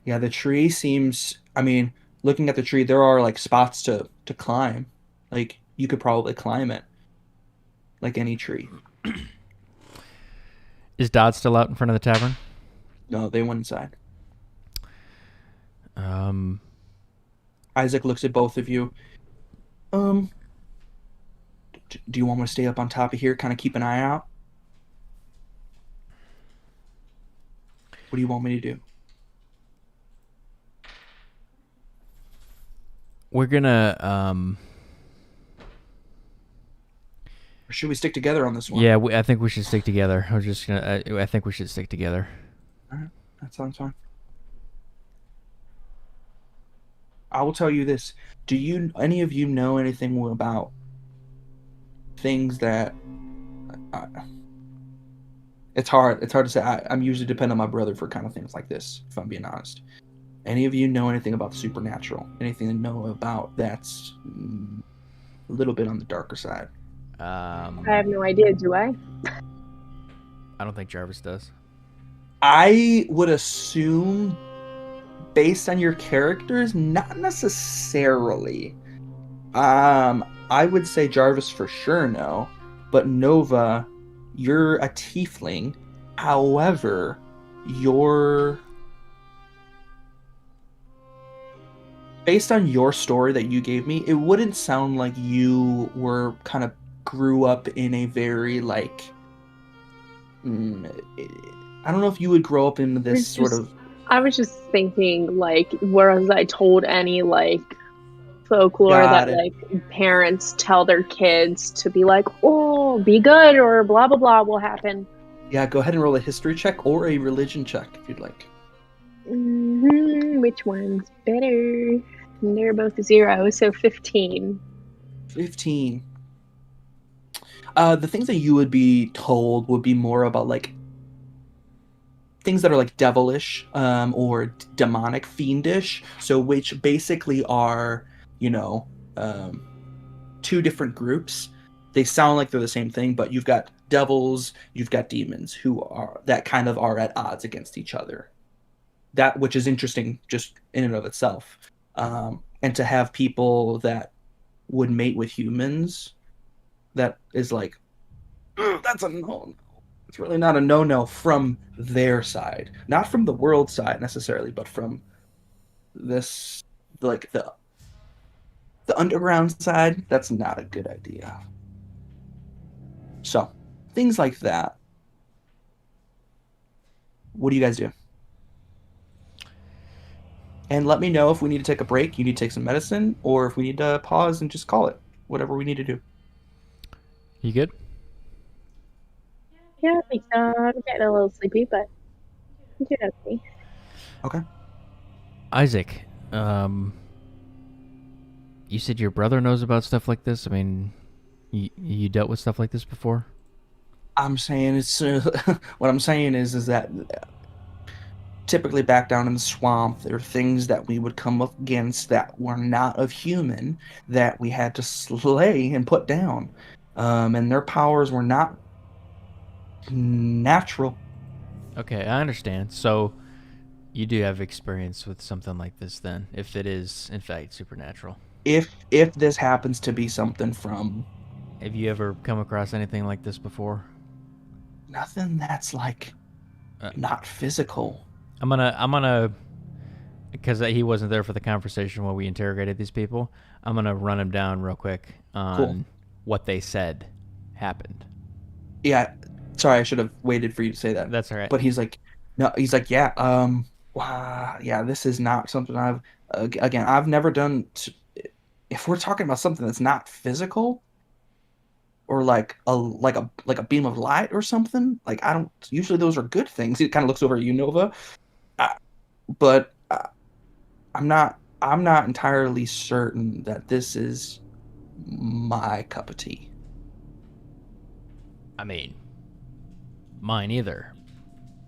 Yeah, the tree seems. I mean, looking at the tree, there are like spots to climb. Like you could probably climb it, like any tree. Is Dodd still out in front of the tavern? No, they went inside. Um, Isaac looks at both of you. Do you want me to stay up on top of here, kind of keep an eye out? What do you want me to do? we're gonna Or should we stick together on this one? yeah, I think we should stick together. I was just gonna. I think we should stick together. All right, that sounds fine. I will tell you this: any of you know anything about things that? It's hard. It's hard to say. I'm usually depend on my brother for kind of things like this. If I'm being honest. Any of you know anything about the supernatural? Anything to know about that's a little bit on the darker side? I have no idea, do I? I don't think Jarvis does. I would assume, based on your characters, not necessarily. I would say Jarvis for sure no, but Nova, you're a tiefling. However, based on your story that you gave me, it wouldn't sound like you were kind of grew up in a very like. I don't know if you would grow up in this sort of. I was just thinking, like, whereas I told any like folklore Got that it. like parents tell their kids to be like, oh, be good or blah blah blah will happen. Yeah, go ahead and roll a history check or a religion check if you'd like. Which one's better? They're both 0, so 15. 15. The things that you would be told would be more about like things that are like devilish, or demonic, fiendish. So which basically are, two different groups. They sound like they're the same thing, but you've got devils, you've got demons who are at odds against each other. That which is interesting just in and of itself. And to have people that would mate with humans, that is like, that's a no. It's really not a no-no from their side, not from the world side necessarily, but from this, like the underground side. That's not a good idea. So things like that. What do you guys do? And let me know if we need to take a break, you need to take some medicine, or if we need to pause and just call it. Whatever we need to do. You good? Yeah, I think so. I'm getting a little sleepy, but I'm doing okay. Okay. Isaac, you said your brother knows about stuff like this. I mean, you dealt with stuff like this before? I'm saying it's what I'm saying is that typically back down in the swamp, there are things that we would come up against that were not of human that we had to slay and put down. And their powers were not natural. Okay, I understand. So you do have experience with something like this then, if it is in fact supernatural. If this happens to be something from Have you ever come across anything like this before? nothing that's like Uh, not physical. I'm gonna because he wasn't there for the conversation while we interrogated these people. I'm gonna run him down real quick on Cool. what they said happened. Yeah, sorry, I should have waited for you to say that. That's all right. But he's like, no, he's like, yeah, wow, yeah, this is not something again, I've never done. If we're talking about something that's not physical, or like a beam of light or something, like I don't. Usually those are good things. He kind of looks over at you, Nova, but I'm not entirely certain that this is my cup of tea. I mean, mine either,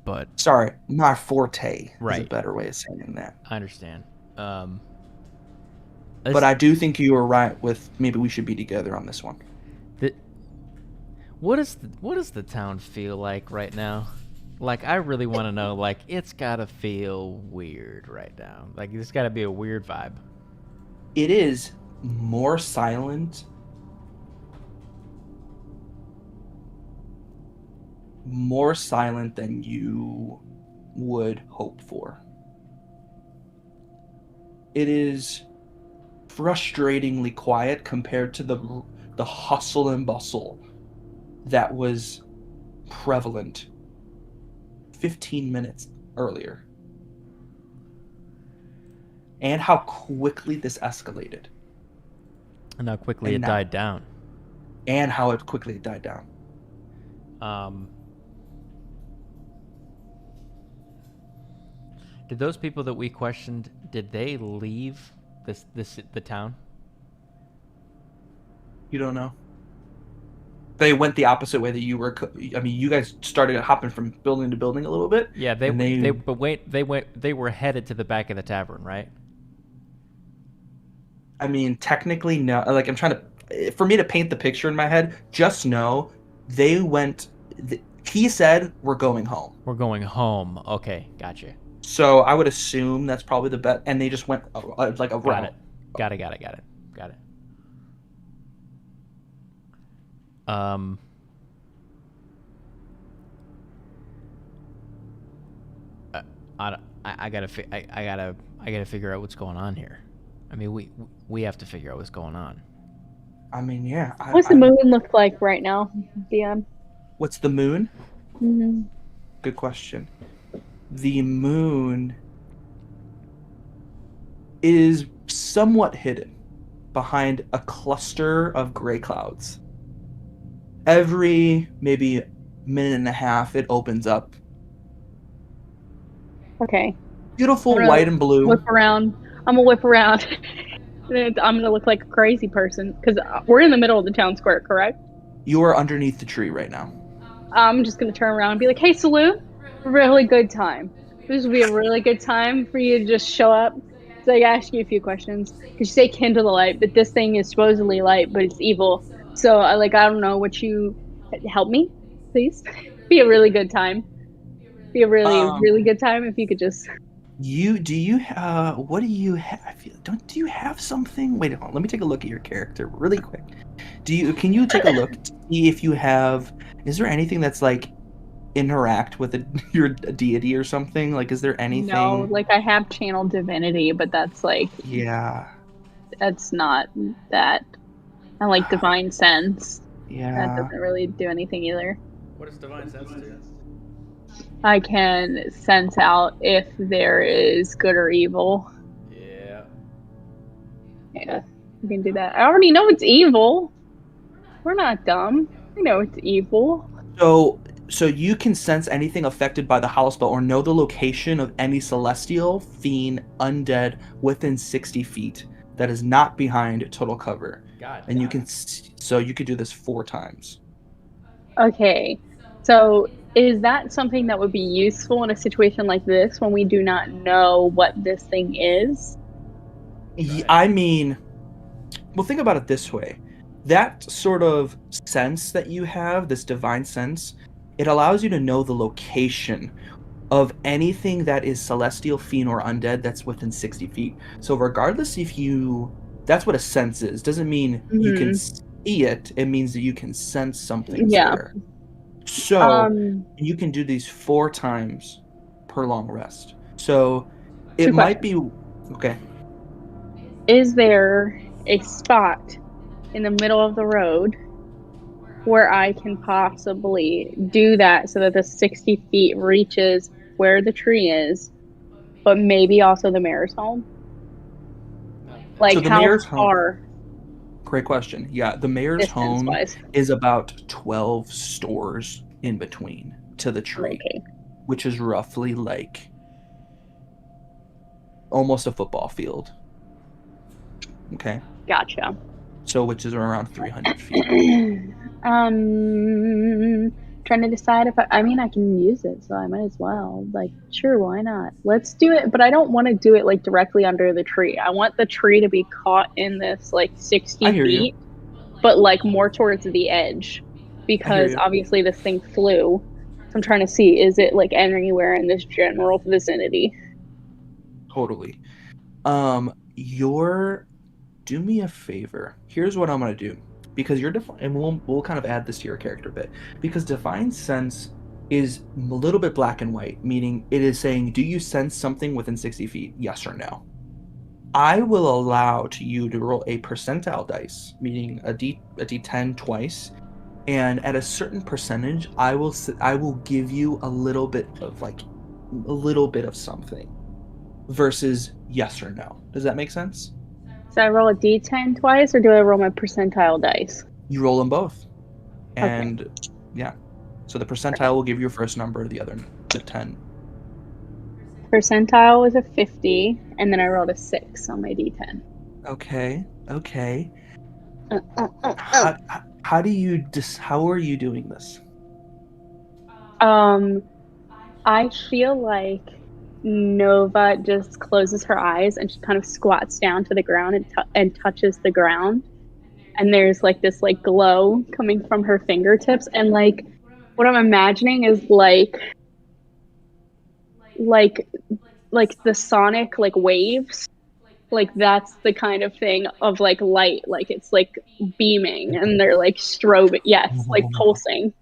but Sorry, my forte is a Right. better way of saying that. I understand. But I do think you were right with maybe we should be together on this one. What does the town feel like right now? Like, I really want to know. Like, it's gotta feel weird right now. Like, it's gotta be a weird vibe. It is more silent, than you would hope for. It is frustratingly quiet compared to the hustle and bustle that was prevalent 15 minutes earlier. And how quickly this escalated. And how quickly And it now- died down. And how it quickly died down. Did those people that we questioned, did they leave the town? You don't know. They went the opposite way that you were. I mean, you guys started hopping from building to building a little bit. Yeah, and they were headed to the back of the tavern, right? I mean, technically, no. Like, I'm trying to, for me to paint the picture in my head, just know they went. He said, "We're going home." We're going home. Okay, gotcha. So I would assume that's probably the bet, and they just went like a Got route. it. Got it. I gotta figure out what's going on here. I mean, we have to figure out what's going on. I mean, yeah. What's the moon look like right now, Dion? What's the moon? Mm-hmm. Good question. The moon is somewhat hidden behind a cluster of gray clouds. Every maybe minute and a half, it opens up. Okay. Beautiful I'm gonna white and blue. Whip around. I'm gonna whip around. I'm gonna look like a crazy person because we're in the middle of the town square, correct? You are underneath the tree right now. I'm just gonna turn around and be like, "Hey, Saloon, really good time. This would be a really good time for you to just show up." So I ask you a few questions because you say kindle the light, but this thing is supposedly light, but it's evil. So I don't know what you help me, please. Be a really good time. Be a really good time if you could just. What do you have? Do you have something? Wait, hold on. Let me take a look at your character really quick. Can you take a look to see if you have? Is there anything that's like interact with your deity or something? Like, is there anything? No, I have channeled divinity, but that's Yeah. that's not that. I like divine sense. Yeah. That doesn't really do anything either. What does divine sense do? I can sense out if there is good or evil. Yeah. Yeah, you can do that. I already know it's evil. We're not dumb. We know it's evil. So So you can sense anything affected by the howl spell or know the location of any celestial, fiend, undead within 60 feet that is not behind total cover. God. And you can, so you could do this 4 times. Okay. So is that something that would be useful in a situation like this when we do not know what this thing is? I mean, well, think about it this way. That sort of sense that you have, this divine sense, it allows you to know the location of anything that is celestial, fiend, or undead that's within 60 feet. So regardless if you... That's what a sense is. Doesn't mean you can see it. It means that you can sense something's there. So you can do these 4 times per long rest. So it might be... Okay. Is there a spot in the middle of the road where I can possibly do that so that the 60 feet reaches where the tree is, but maybe also the mayor's home? Like, so the how mayor's far? home... Great question. Yeah, the mayor's home is about 12 stores in between to the tree, which is roughly like almost a football field. Okay. Gotcha. So, which is around 300 feet. Trying to decide if I mean, I can use it, so I might as well. Like, sure, why not? Let's do it, but I don't want to do it like directly under the tree. I want the tree to be caught in this like 60 feet, but like more towards the edge, because obviously this thing flew. So I'm trying to see, is it like anywhere in this general vicinity? Totally. Do me a favor. Here's what I'm gonna do, because you're and we'll kind of add this to your character a bit, because divine sense is a little bit black and white, meaning it is saying, do you sense something within 60 feet? Yes or no. I will allow to you to roll a percentile dice, meaning a d10 twice, and at a certain percentage, I will give you a little bit of something, versus yes or no. Does that make sense? So I roll a d10 twice, or do I roll my percentile dice? You roll them both, and yeah. So the percentile will give you your first number, the 10. Percentile was a 50, and then I rolled a 6 on my d10. Okay. How are you doing this? I feel like Nova just closes her eyes and she kind of squats down to the ground and touches the ground, and there's like this like glow coming from her fingertips, and like what I'm imagining is like the sonic like waves, like that's the kind of thing of like light, like it's like beaming and they're like strobing, yes, like pulsing.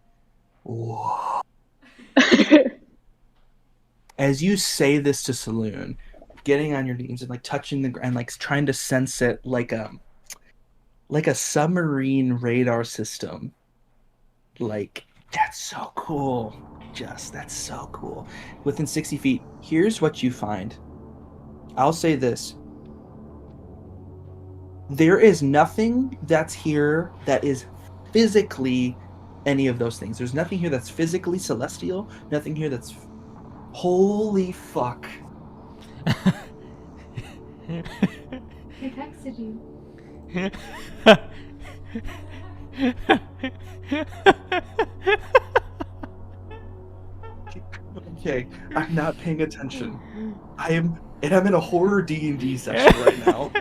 As you say this to Saloon, getting on your knees and like touching the ground, like trying to sense it like a submarine radar system. Like, that's so cool. That's so cool. Within 60 feet, here's what you find. I'll say this. There is nothing that's here that is physically any of those things. There's nothing here that's physically celestial. Nothing here that's... Holy fuck. I texted you. Okay, I'm not paying attention. I'm in a horror D&D section right now.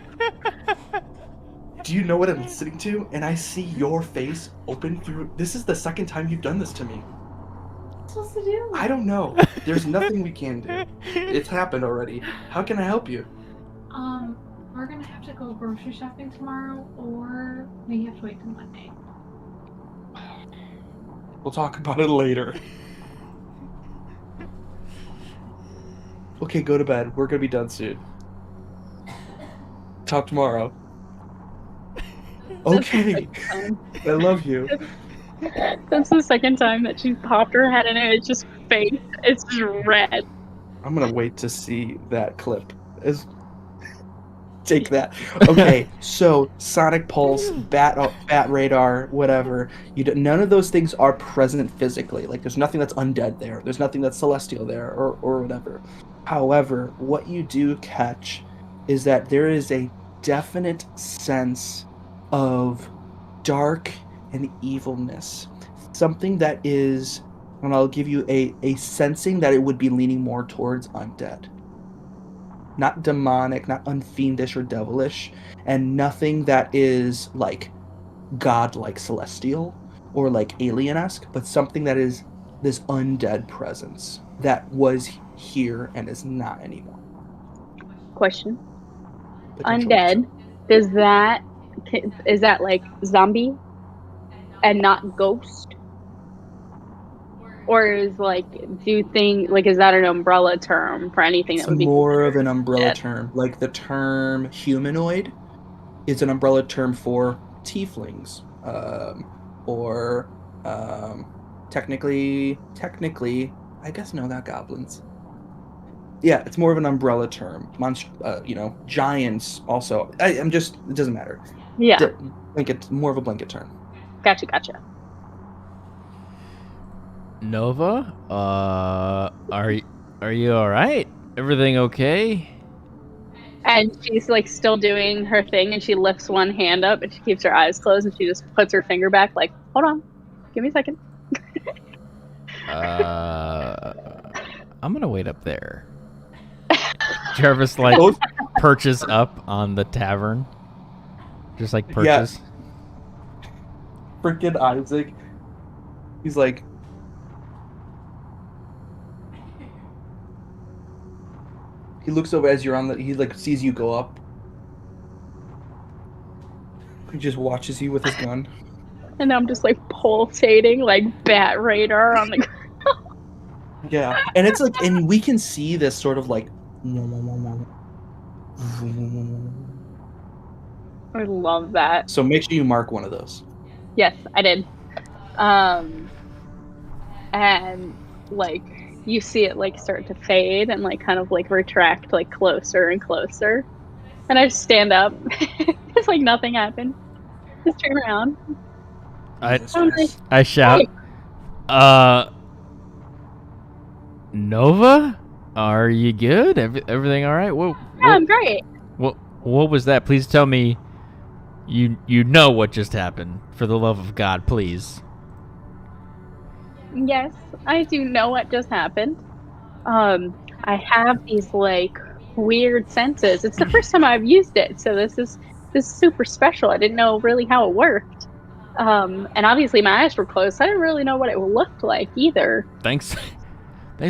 Do you know what I'm listening to? And I see your face open through... This is the second time you've done this to me. Supposed to do? I don't know. There's nothing we can do. It's happened already. How can I help you? We're gonna have to go grocery shopping tomorrow, or we have to wait till Monday. We'll talk about it later. Okay, go to bed. We're gonna be done soon. Talk tomorrow. Okay. I love you. That's the second time that she popped her head in it. It's just face. It's just red. I'm gonna wait to see that clip. Take that. Okay, so sonic pulse, bat radar, whatever. None of those things are present physically. Like there's nothing that's undead there. There's nothing that's celestial there, or whatever. However, what you do catch is that there is a definite sense of dark and evilness. Something that is, and I'll give you a sensing that it would be leaning more towards undead. Not demonic, not unfiendish or devilish, and nothing that is like god-like celestial or like alien-esque, but something that is this undead presence that was here and is not anymore. Question. Potential Undead. Is that like zombie and not ghost? Or is like is that an umbrella term for anything It's that would be more of an umbrella dead? term. Like the term humanoid is an umbrella term for tieflings, or technically, I guess no, not goblins. Yeah, it's more of an umbrella term. Giants also. It doesn't matter. Yeah. Blanket, more of a blanket term. Gotcha. Nova, are you all right? Everything okay? And she's like still doing her thing, and she lifts one hand up, and she keeps her eyes closed, and she just puts her finger back, like, "Hold on, give me a second." I'm gonna wait up there. Jarvis like perches up on the tavern, just like perches. Yeah. Freaking Isaac, he's like. He looks over as you're on he like sees you go up. He just watches you with his gun. And I'm just like pulsating like bat radar on the Yeah. And it's like, and we can see this sort of like I love that. So make sure you mark one of those. Yes, I did. And like you see it like start to fade and like kind of like retract like closer and closer. And I just stand up. It's like nothing happened. Just turn around. I shout, Nova? Are you good? Everything all right? Yeah, I'm great. What was that? Please tell me you know what just happened. For the love of God, please. Yes, I do know what just happened. I have these like weird senses. It's the first time I've used it, so this is super special. I didn't know really how it worked. And obviously my eyes were closed, so I didn't really know what it looked like either. Thanks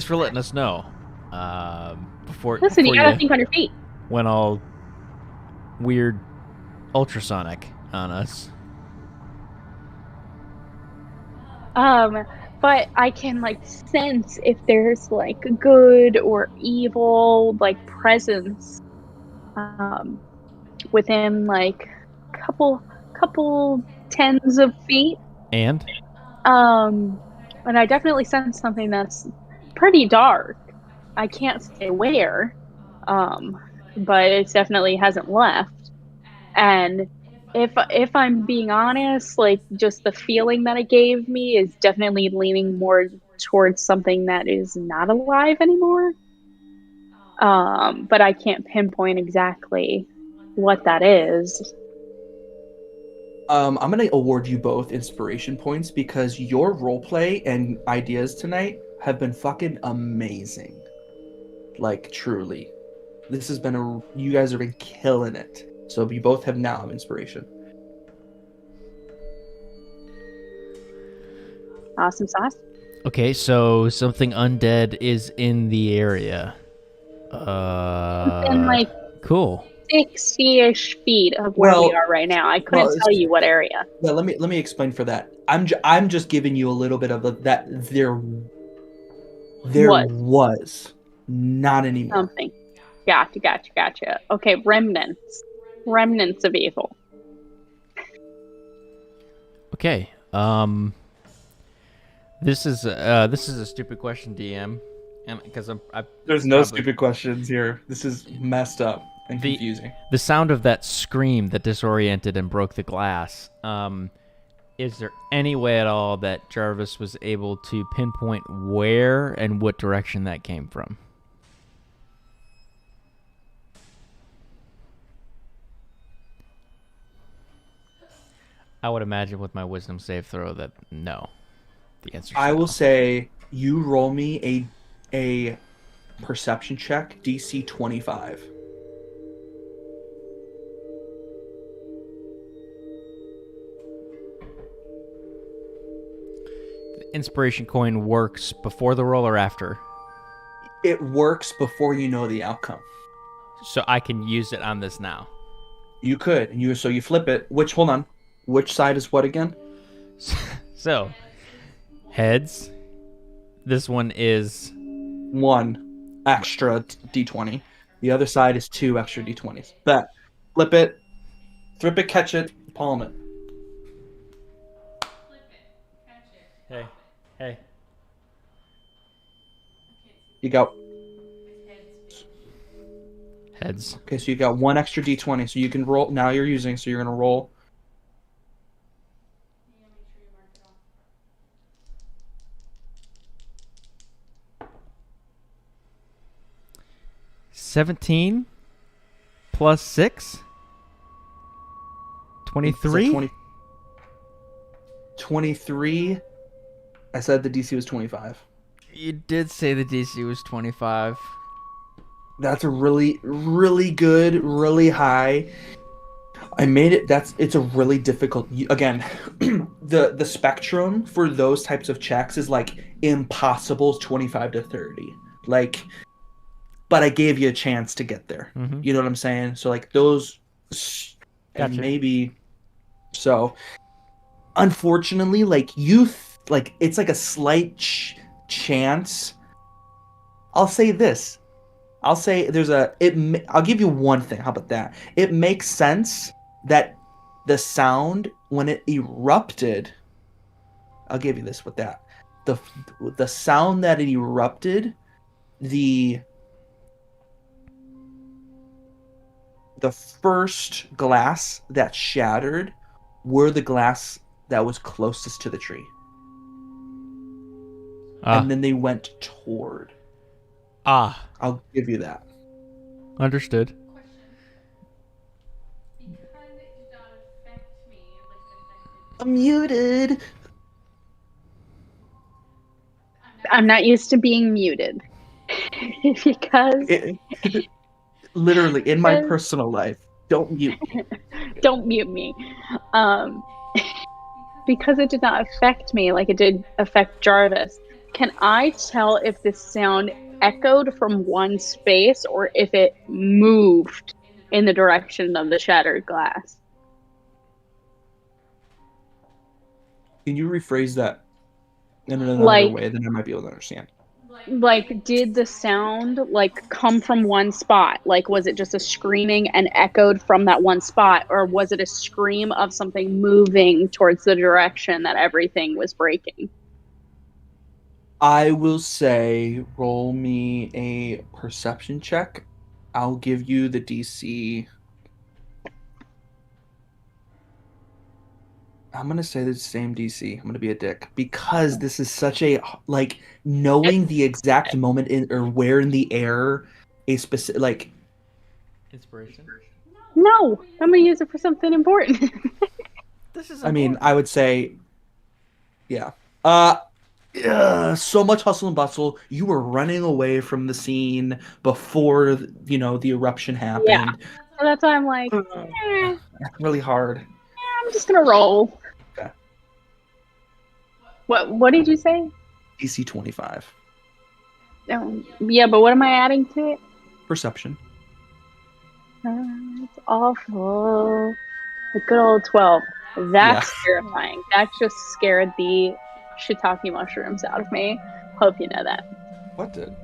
for letting us know. Listen, you gotta think on your feet. Went all weird ultrasonic on us. But I can like sense if there's like good or evil like presence within like couple tens of feet. And I definitely sense something that's pretty dark. I can't say where, but it definitely hasn't left. And if I'm being honest, like just the feeling that it gave me is definitely leaning more towards something that is not alive anymore. But I can't pinpoint exactly what that is. I'm gonna award you both inspiration points because your roleplay and ideas tonight have been fucking amazing. Like truly, this has been you guys have been killing it. So you both have now inspiration. Awesome sauce. okay, so something undead is in the area. Within like Cool. 60-ish feet of where we are right now. I couldn't tell you what area. Yeah, let me explain for that. I'm just giving you a little bit of that there was not anymore. Something. Gotcha. Okay, remnants of evil. Okay. This is a stupid question, DM, and because There's no stupid questions here. This is messed up. and confusing. The sound of that scream that disoriented and broke the glass. Is there any way at all that Jarvis was able to pinpoint where and what direction that came from? I would imagine with my wisdom save throw that no. The answer. I will say you roll me a perception check, DC 25. The inspiration coin works before the roll or after? It works before you know the outcome. So I can use it on this now. You could. So you flip it. Hold on. Which side is what again? So, heads. This one is 1 extra D20. The other side is 2 extra D20s. Bet. Flip it. Catch it. Palm it. Hey. You got. Heads. Okay, so you got 1 extra D20, so you can roll. Now you're using, so you're gonna roll. $17 plus 6? 23? 23. I said the DC was 25. You did say the DC was 25. That's a really, really good, really high. I made it. It's a really difficult. Again, the spectrum for those types of checks is like impossible 25 to 30. Like, but I gave you a chance to get there. Mm-hmm. You know what I'm saying? So like those, and Gotcha. maybe. So, unfortunately, like it's like a slight chance. I'll say this. I'll say I'll give you one thing. How about that? It makes sense that the sound when it erupted. I'll give you this with that. The sound that it erupted, the first glass that shattered were the glass that was closest to the tree. And then they went toward. I'll give you that. Understood. I'm muted. I'm not used to being muted. Because Literally in my personal life, don't mute me. Don't mute me. Because it did not affect me like it did affect Jarvis. Can I tell if this sound echoed from one space or if it moved in the direction of the shattered glass? Can you rephrase that in another way? Then I might be able to understand. Like, did the sound like come from one spot? Like, was it just a screaming and echoed from that one spot, or was it a scream of something moving towards the direction that everything was breaking? I will say, roll me a perception check. I'll give you the DC. I'm going to say the same DC. I'm going to be a dick. Because this is such a, like, knowing the exact moment or where in the air a specific, like... Inspiration? No! I'm going to use it for something important. This is important. I mean, I would say... Yeah. So much hustle and bustle. You were running away from the scene before, the eruption happened. Yeah. So that's why I'm like, Really hard. I'm just going to roll. Okay. What did you say? DC 25. Yeah, but what am I adding to it? Perception. It's awful. The good old 12. That's terrifying. That just scared the shiitake mushrooms out of me. Hope you know that. What did?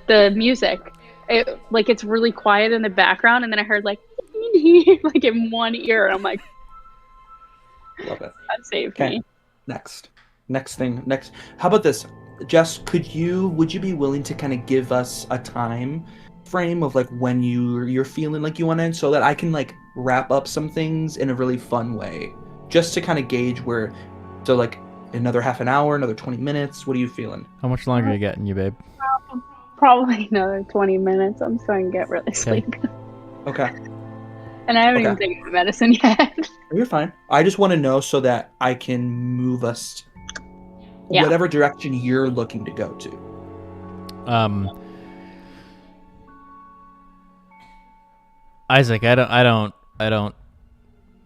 The music. It's really quiet in the background, and then I heard like like in one ear, and I'm like, Love it. that saved me. Next thing. How about this? Jess, would you be willing to kind of give us a time frame of like when you're feeling like you want to end, so that I can like wrap up some things in a really fun way, just to kind of gauge where. So like another half an hour, another 20 minutes. What are you feeling? How much longer you got in you, babe? Probably another 20 minutes. I'm starting to get really sleepy. Okay. And I haven't Okay. even taken my medicine yet. You're fine. I just want to know so that I can move us Yeah. whatever direction you're looking to go to. Isaac, I don't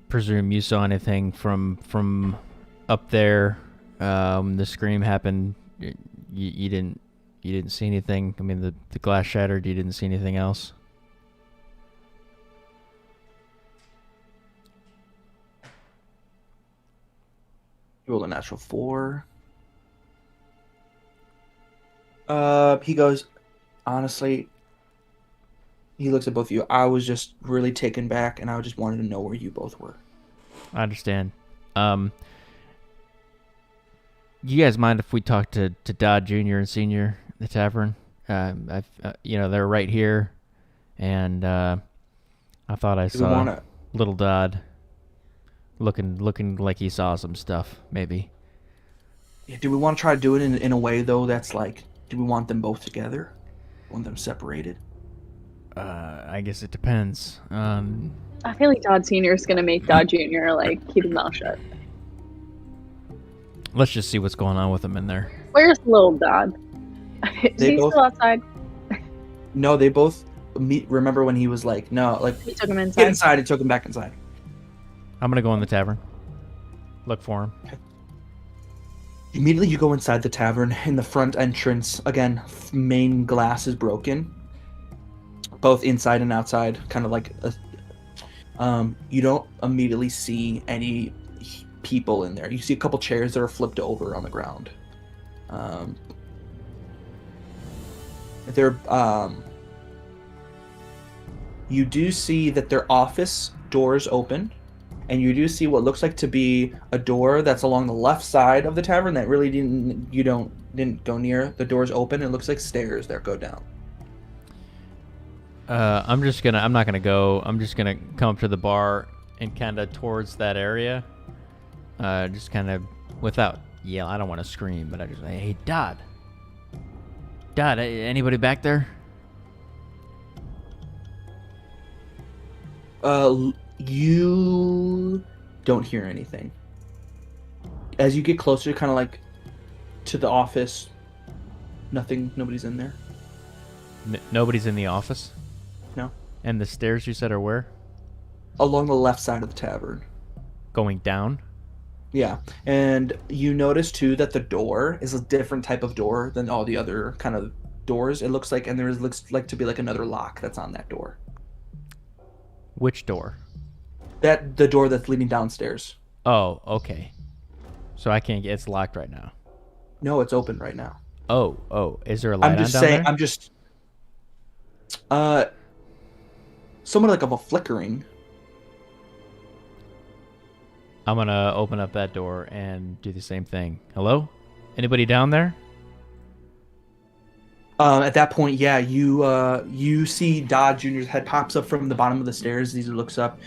presume you saw anything from up there. The scream happened. You didn't see anything. I mean, the glass shattered. You didn't see anything else. You rolled a natural 4. He goes, honestly, he looks at both of you. I was just really taken back, and I just wanted to know where you both were. I understand. You guys mind if we talk to Dodd Jr. and Senior, the tavern? They're right here, and I thought I saw little Dodd looking like he saw some stuff. Maybe. Yeah, do we want to try to do it in a way though that's like, do we want them both together? Want them separated? I guess it depends. I feel like Dodd Sr. is going to make Dodd Jr. like keep his mouth shut. Let's just see what's going on with him in there. Where's little Dodd? Is he still outside? No, they both meet. Remember when he was like, no, like He took him inside. get inside and took him back inside. I'm gonna go in the tavern. Look for him. Immediately you go inside the tavern. In the front entrance, again, main glass is broken. Both inside and outside, kind of like you don't immediately see any people in there. You see a couple chairs that are flipped over on the ground. You do see that their office doors open, and you do see what looks like to be a door that's along the left side of the tavern that really didn't go near. The door's open. It looks like stairs that go down. I'm not gonna go. I'm just gonna come up to the bar and kind of towards that area. Just kind of without yell. I don't want to scream, but I just say, "Hey, Dodd. Dodd, anybody back there?" You don't hear anything. As you get closer, kind of like to the office, nobody's in there. Nobody's in the office? No. And the stairs you said are where? Along the left side of the tavern. Going down? Yeah. And you notice too that the door is a different type of door than all the other kind of doors. It looks like, and looks like to be like another lock that's on that door. Which door? The door that's leading downstairs. Oh, okay. So I can't get. It's locked right now. No, it's open right now. Oh. Is there a light I'm just on down saying. there? I'm just. Somewhat like of a flickering. I'm gonna open up that door and do the same thing. Hello? Anybody down there? At that point, yeah, you see Dodd Jr.'s head pops up from the bottom of the stairs. He looks up.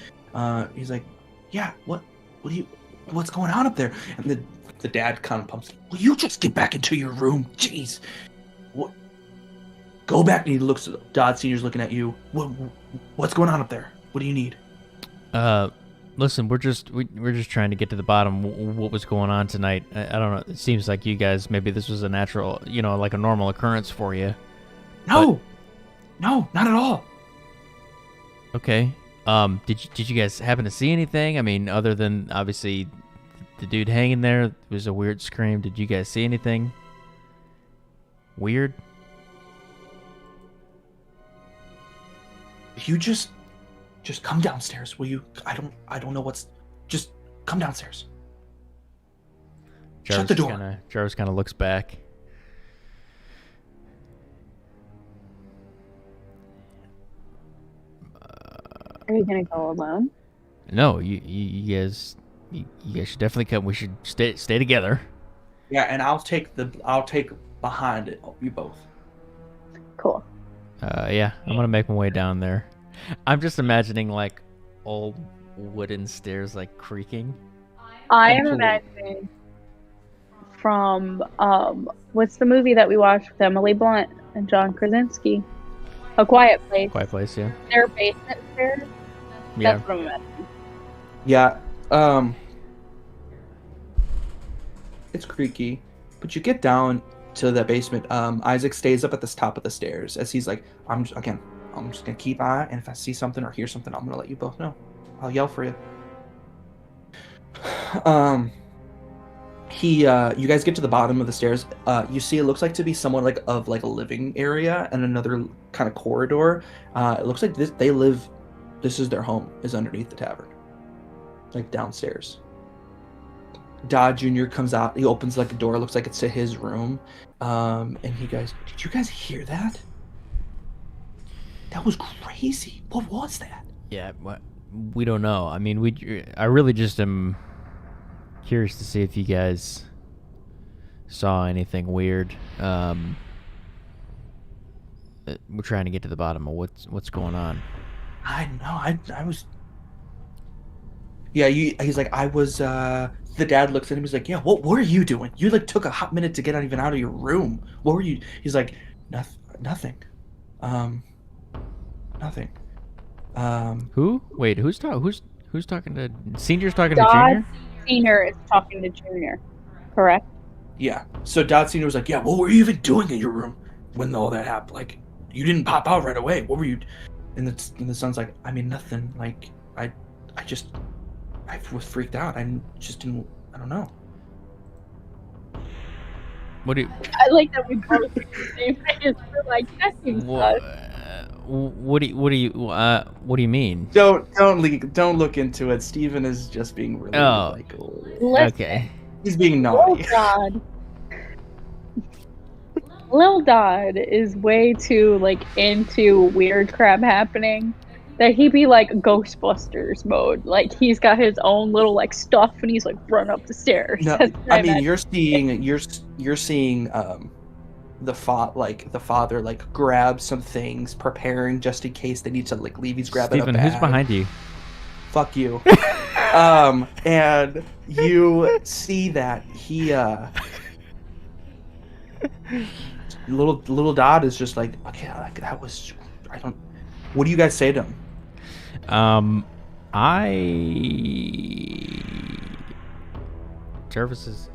He's like, "Yeah, what's going on up there?" And the dad kind of pumps. Will you just get back into your room? Jeez, what? Go back. And he looks. Dodd Sr.'s looking at you. What's going on up there? What do you need? Listen, we're just trying to get to the bottom what was going on tonight. I don't know. It seems like you guys, maybe this was a natural, like a normal occurrence for you. No, not at all. Okay. Did you guys happen to see anything? I mean, other than obviously the dude hanging there, it was a weird scream. Did you guys see anything weird? You just come downstairs, will you? I don't know what's. Just come downstairs. Shut the door. Jarvis kind of looks back. Are you gonna go alone? No, you guys should definitely come. We should stay together. Yeah, and I'll take behind it. You both. Cool. Yeah, I'm gonna make my way down there. I'm just imagining like old wooden stairs like creaking. I am Absolutely. imagining from what's the movie that we watched with Emily Blunt and John Krasinski? A Quiet Place. Quiet place, yeah. Their basement stairs. Yeah. That's what I'm imagining. Yeah. It's creaky, but you get down to the basement. Isaac stays up at the top of the stairs as he's like, I'm just gonna keep eye, and if I see something or hear something, I'm gonna let you both know. I'll yell for you. You guys get to the bottom of the stairs. You see it looks like to be somewhat like of like a living area and another kind of corridor. It looks like this is their home, is underneath the tavern, like downstairs. Dodd Jr. comes out. He opens like a door. Looks like it's to his room. And did you guys hear that? That was crazy. What was that? Yeah, what? We don't know. I mean, I really just am curious to see if you guys saw anything weird. We're trying to get to the bottom of what's going on. I know. I was. Yeah, he's like, I was. The dad looks at him. He's like, yeah. What were you doing? You like took a hot minute to get out of your room. What were you? He's like, nothing. Nothing. Who? Wait, who's talking to Senior's talking to Dodd Junior? Senior is talking to Junior, correct? Yeah. So Dodd Senior was like, yeah. What were you even doing in your room when all that happened? Like, you didn't pop out right away. What were you? And the son's like, I mean, nothing. Like, I was freaked out. I don't know. What do you? I like that we both think the same thing. We're like, that seems sus. What do you mean? Don't look into it. Steven is just being really Listen, Okay. he's being Lil naughty. Dodd. Lil Dodd is way too like into weird crap happening that he be like Ghostbusters mode. Like he's got his own little like stuff and he's like run up the stairs. No, That's what I mean imagine. you're seeing the father like grab some things, preparing just in case they need to like leave. He's grabbing Steven, a bag. who's behind you? Fuck you. And you see that he little Dodd is just like, okay, like, that was, I don't. What do you guys say to him? Jervis is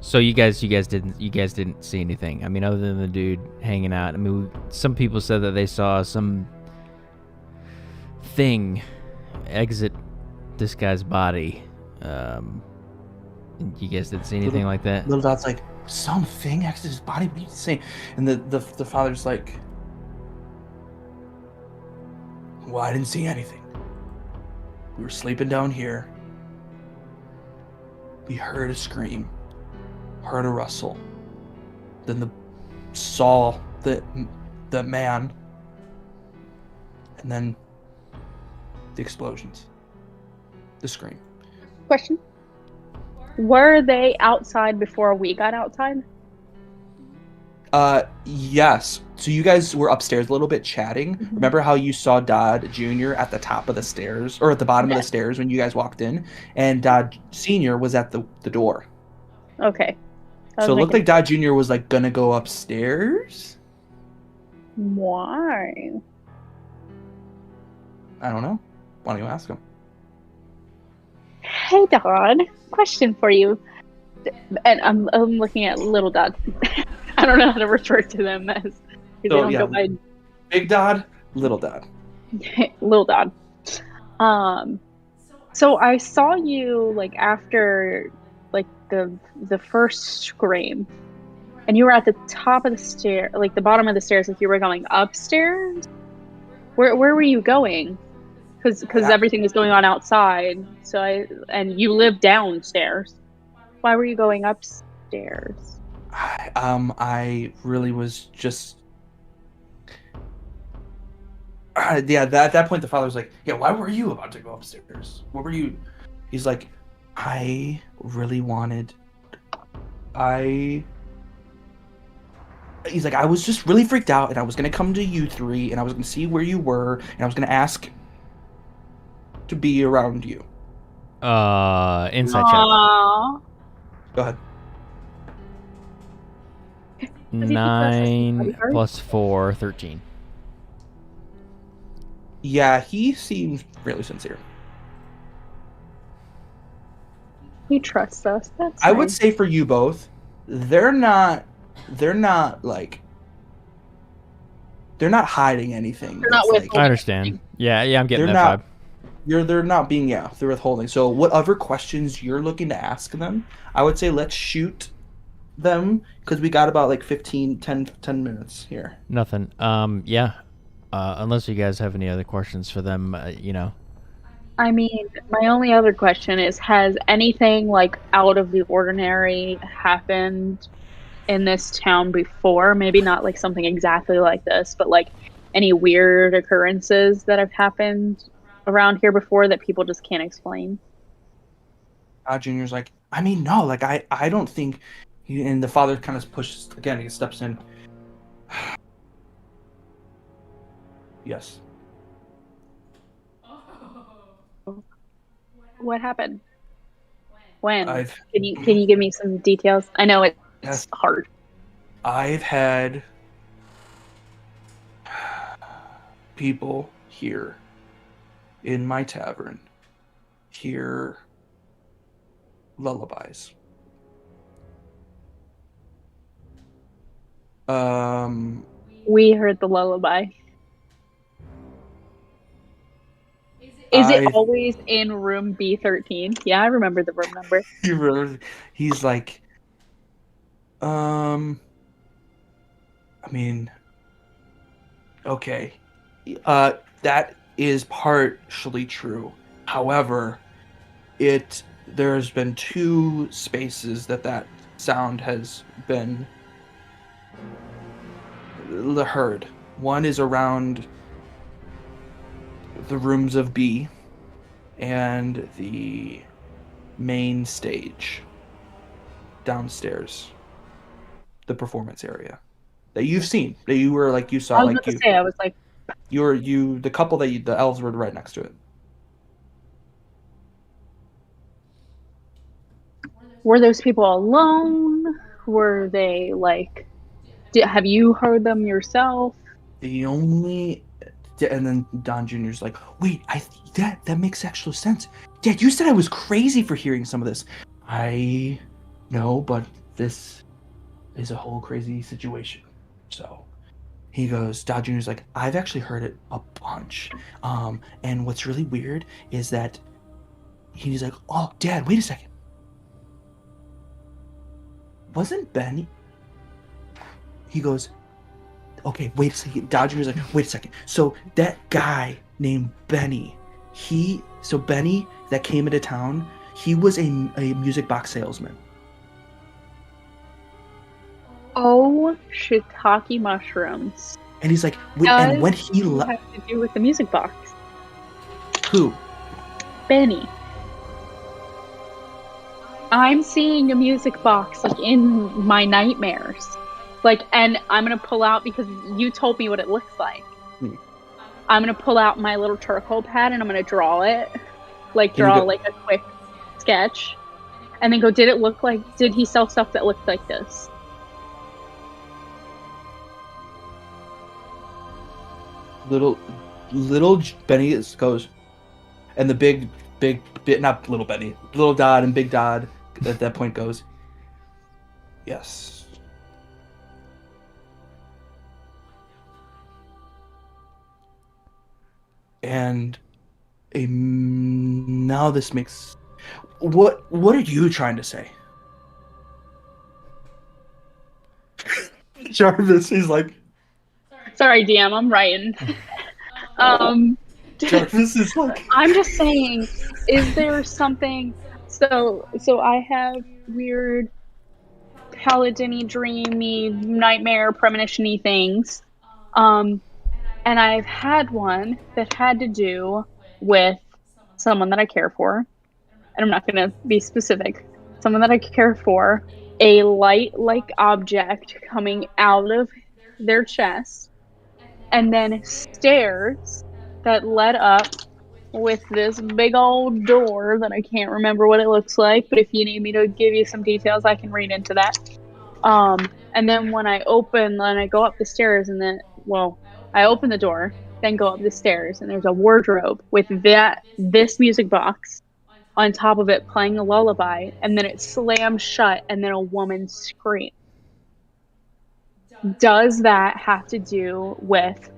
So you guys didn't see anything. I mean, other than the dude hanging out. I mean, some people said that they saw some thing exit this guy's body. You guys didn't see anything like that? Little Dodd's like, something exit his body. What are you saying? And the father's like, well, I didn't see anything. We were sleeping down here. We heard a scream, heard a rustle. Then saw the man, and then the explosions, the scream. Question. Were they outside before we got outside? Yes. So you guys were upstairs a little bit chatting. Mm-hmm. Remember how you saw Dodd Jr. at the top of the stairs, or at the bottom of the stairs when you guys walked in, and Dodd Sr. was at the door. Okay. So it looked like Dodd Jr. was like gonna go upstairs. Why? I don't know. Why don't you ask him? Hey, Dodd. Question for you. And I'm looking at Little Dodd. I don't know how to refer to them as. So, They don't yeah. go by Big Dodd, Little Dodd. Little Dodd. So I saw you like after like the first scream, and you were at the top of the stair, like the bottom of the stairs, like you were going upstairs. Where were you going? Because everything was going on outside. So and you live downstairs. Why were you going upstairs? I really was just. Yeah, at that point, the father was like, yeah, why were you about to go upstairs? What were you? He's like, I really wanted. he's like, I was just really freaked out, and I was gonna come to you three, and I was gonna see where you were, and I was gonna ask to be around you. Insight check. Aww. Go ahead. Does he think that's like 9 bodyguard? plus 4, 13. Yeah, he seems really sincere. He trusts us. That's I would nice. say for you both, they're not like they're not hiding anything. They're not It's like, withholding. I understand. Yeah, I'm getting They're that not- vibe. they're not being they're withholding. So whatever questions you're looking to ask them, I would say let's shoot them because we got about like 10 minutes here. Nothing. Yeah. Unless you guys have any other questions for them, I mean, my only other question is, has anything like out of the ordinary happened in this town before? Maybe not like something exactly like this, but like any weird occurrences that have happened around here before that people just can't explain? Junior's like, I mean, no, like I don't think. And the father kind of pushes again. He steps in. Yes. What happened? When? I've Can you give me some details? I know it's Yes. hard. I've had people here in my tavern hear lullabies. We heard the lullaby. Is it I've- always in room B13? Yeah, I remember the room number. He's like, I mean, okay, that is partially true. However, there's been 2 spaces that sound has been heard. One is around the rooms of B and the main stage downstairs, the performance area that you've seen, that you were like, you saw, I was like about to say, I was like, the couple that the elves were right next to it. were those people alone? Were they like, have you heard them yourself? And then Don Jr.'s like, wait, that makes actual sense. Dad, you said I was crazy for hearing some of this. I know, but this is a whole crazy situation. So he goes, Don Jr.'s like, I've actually heard it a bunch. And what's really weird is that he's like, oh, Dad, wait a second. Wasn't Benny? He goes, okay, wait a second. Dodger's like, wait a second. So that guy named Benny, Benny that came into town, he was a music box salesman. Oh, shiitake mushrooms. And he's like, Does when he what have to do with the music box? who? Benny. I'm seeing a music box like in my nightmares. Like, and I'm gonna pull out, because you told me what it looks like. I'm gonna pull out my little charcoal pad and I'm gonna draw it. Like, draw like a quick sketch. And then go, did he sell stuff that looked like this? Little Benny goes, and the big, not little Benny, little Dodd and Big Dodd at that point goes, yes. And now this makes, what are you trying to say? Jarvis, he's like, Sorry, DM, I'm writing. Jarvis is like, I'm just saying, is there something? So I have weird paladin-y, dreamy, nightmare, premonition-y things. And I've had one that had to do with someone that I care for. And I'm not going to be specific. Someone that I care for. a light-like object coming out of their chest, and then stairs that led up with this big old door that I can't remember what it looks like, but if you need me to give you some details, I can read into that. And then when I go up the stairs, and then, well, I open the door, then go up the stairs, and there's a wardrobe with this music box on top of it playing a lullaby, and then it slams shut, and then a woman screams. Does that have to do with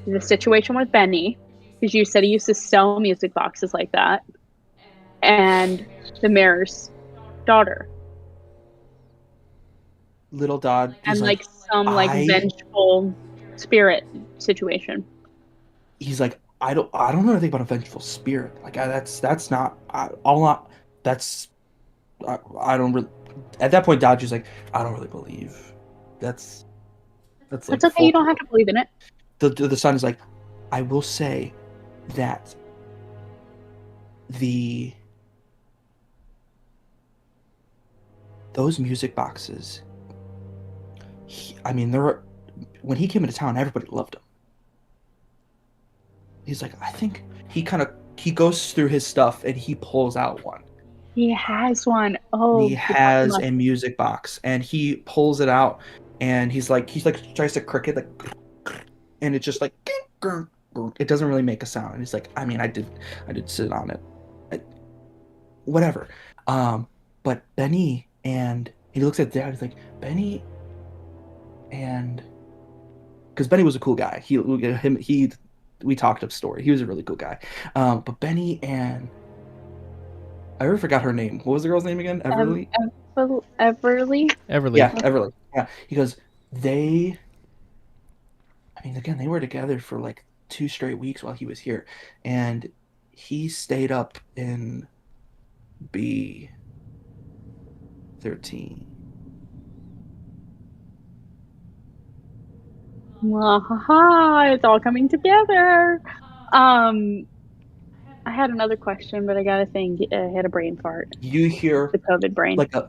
the situation with Benny? Because you said he used to sell music boxes like that, and the mayor's daughter, Little Dodd is and like some like I vengeful spirit situation. he's like, I don't know anything about a vengeful spirit. Like that's not I don't really. At that point, Dodge is like, I don't really believe that's like That's okay. You don't have to believe in it. The son is like, I will say that those music boxes. When he came into town, everybody loved him. He's like, I think he goes through his stuff and he pulls out one. He has one. And Oh, he has a music box and he pulls it out and he's like tries to crick it like, and it's just like it doesn't really make a sound. And he's like, I mean, I did sit on it, whatever. But Benny, and he looks at Dad. He's like, Benny, and because Benny was a cool guy. We talked up story. He was a really cool guy. But Benny and I already forgot her name. What was the girl's name again? Everly? Everly? Everly. Yeah, Everly. Yeah. He goes, they were together for like 2 straight weeks while he was here. And he stayed up in B13. It's all coming together. I had another question, but I gotta think. I had a brain fart. You hear The COVID brain. like a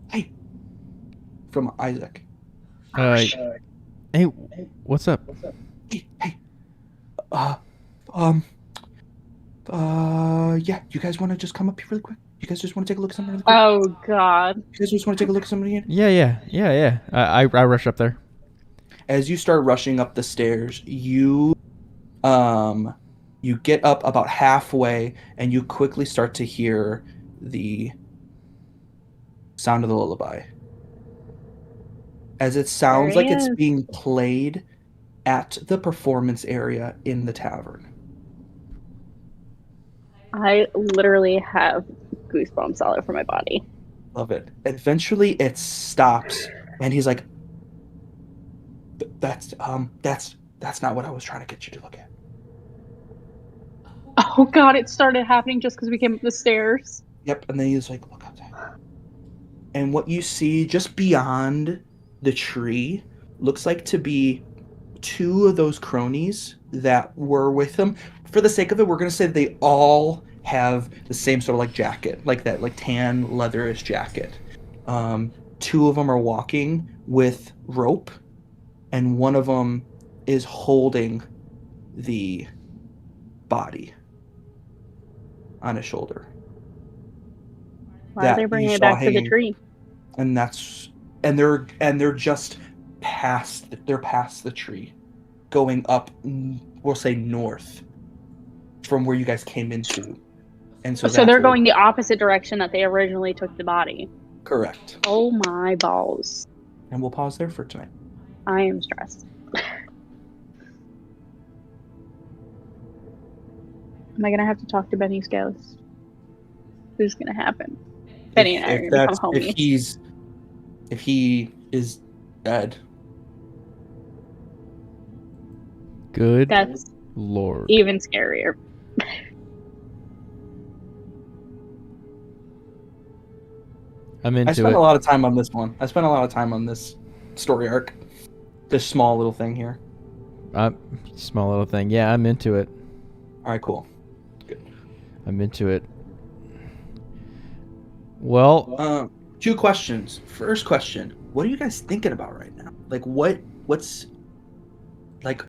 hey from Isaac. Hey, what's up? Hey. Yeah, you guys want to just come up here really quick? You guys just want to take a look at something really quick? Oh God. You guys just want to take a look at something here? Yeah. I rush up there. As you start rushing up the stairs, you get up about halfway and you quickly start to hear the sound of the lullaby. As it sounds like it's being played at the performance area in the tavern. I literally have goosebumps all over my body. Love it. Eventually it stops and he's like, that's not what I was trying to get you to look at. Oh God, it started happening just because we came up the stairs. Yep, and then he's like, look outside. And what you see just beyond the tree looks like to be 2 of those cronies that were with him. For the sake of it, we're going to say they all have the same sort of like jacket, like that like tan leatherish jacket. 2 of them are walking with rope, and one of them is holding the body on his shoulder. Why are they bringing it back to the tree? And they're just past the tree, going up, we'll say north from where you guys came into. And so they're going the opposite direction that they originally took the body. Correct. Oh my balls. And we'll pause there for tonight. I am stressed. Am I gonna have to talk to Benny's ghost? Who's gonna happen? Benny and I are gonna become homies. If he is dead. Good. That's Lord. even scarier. I'm into it. I spent a lot of time on this one. I spent a lot of time on this story arc. This small little thing here. Small little thing. Yeah, I'm into it. All right, cool. Good. I'm into it. Well, Two questions. First question: what are you guys thinking about right now? Like, what's like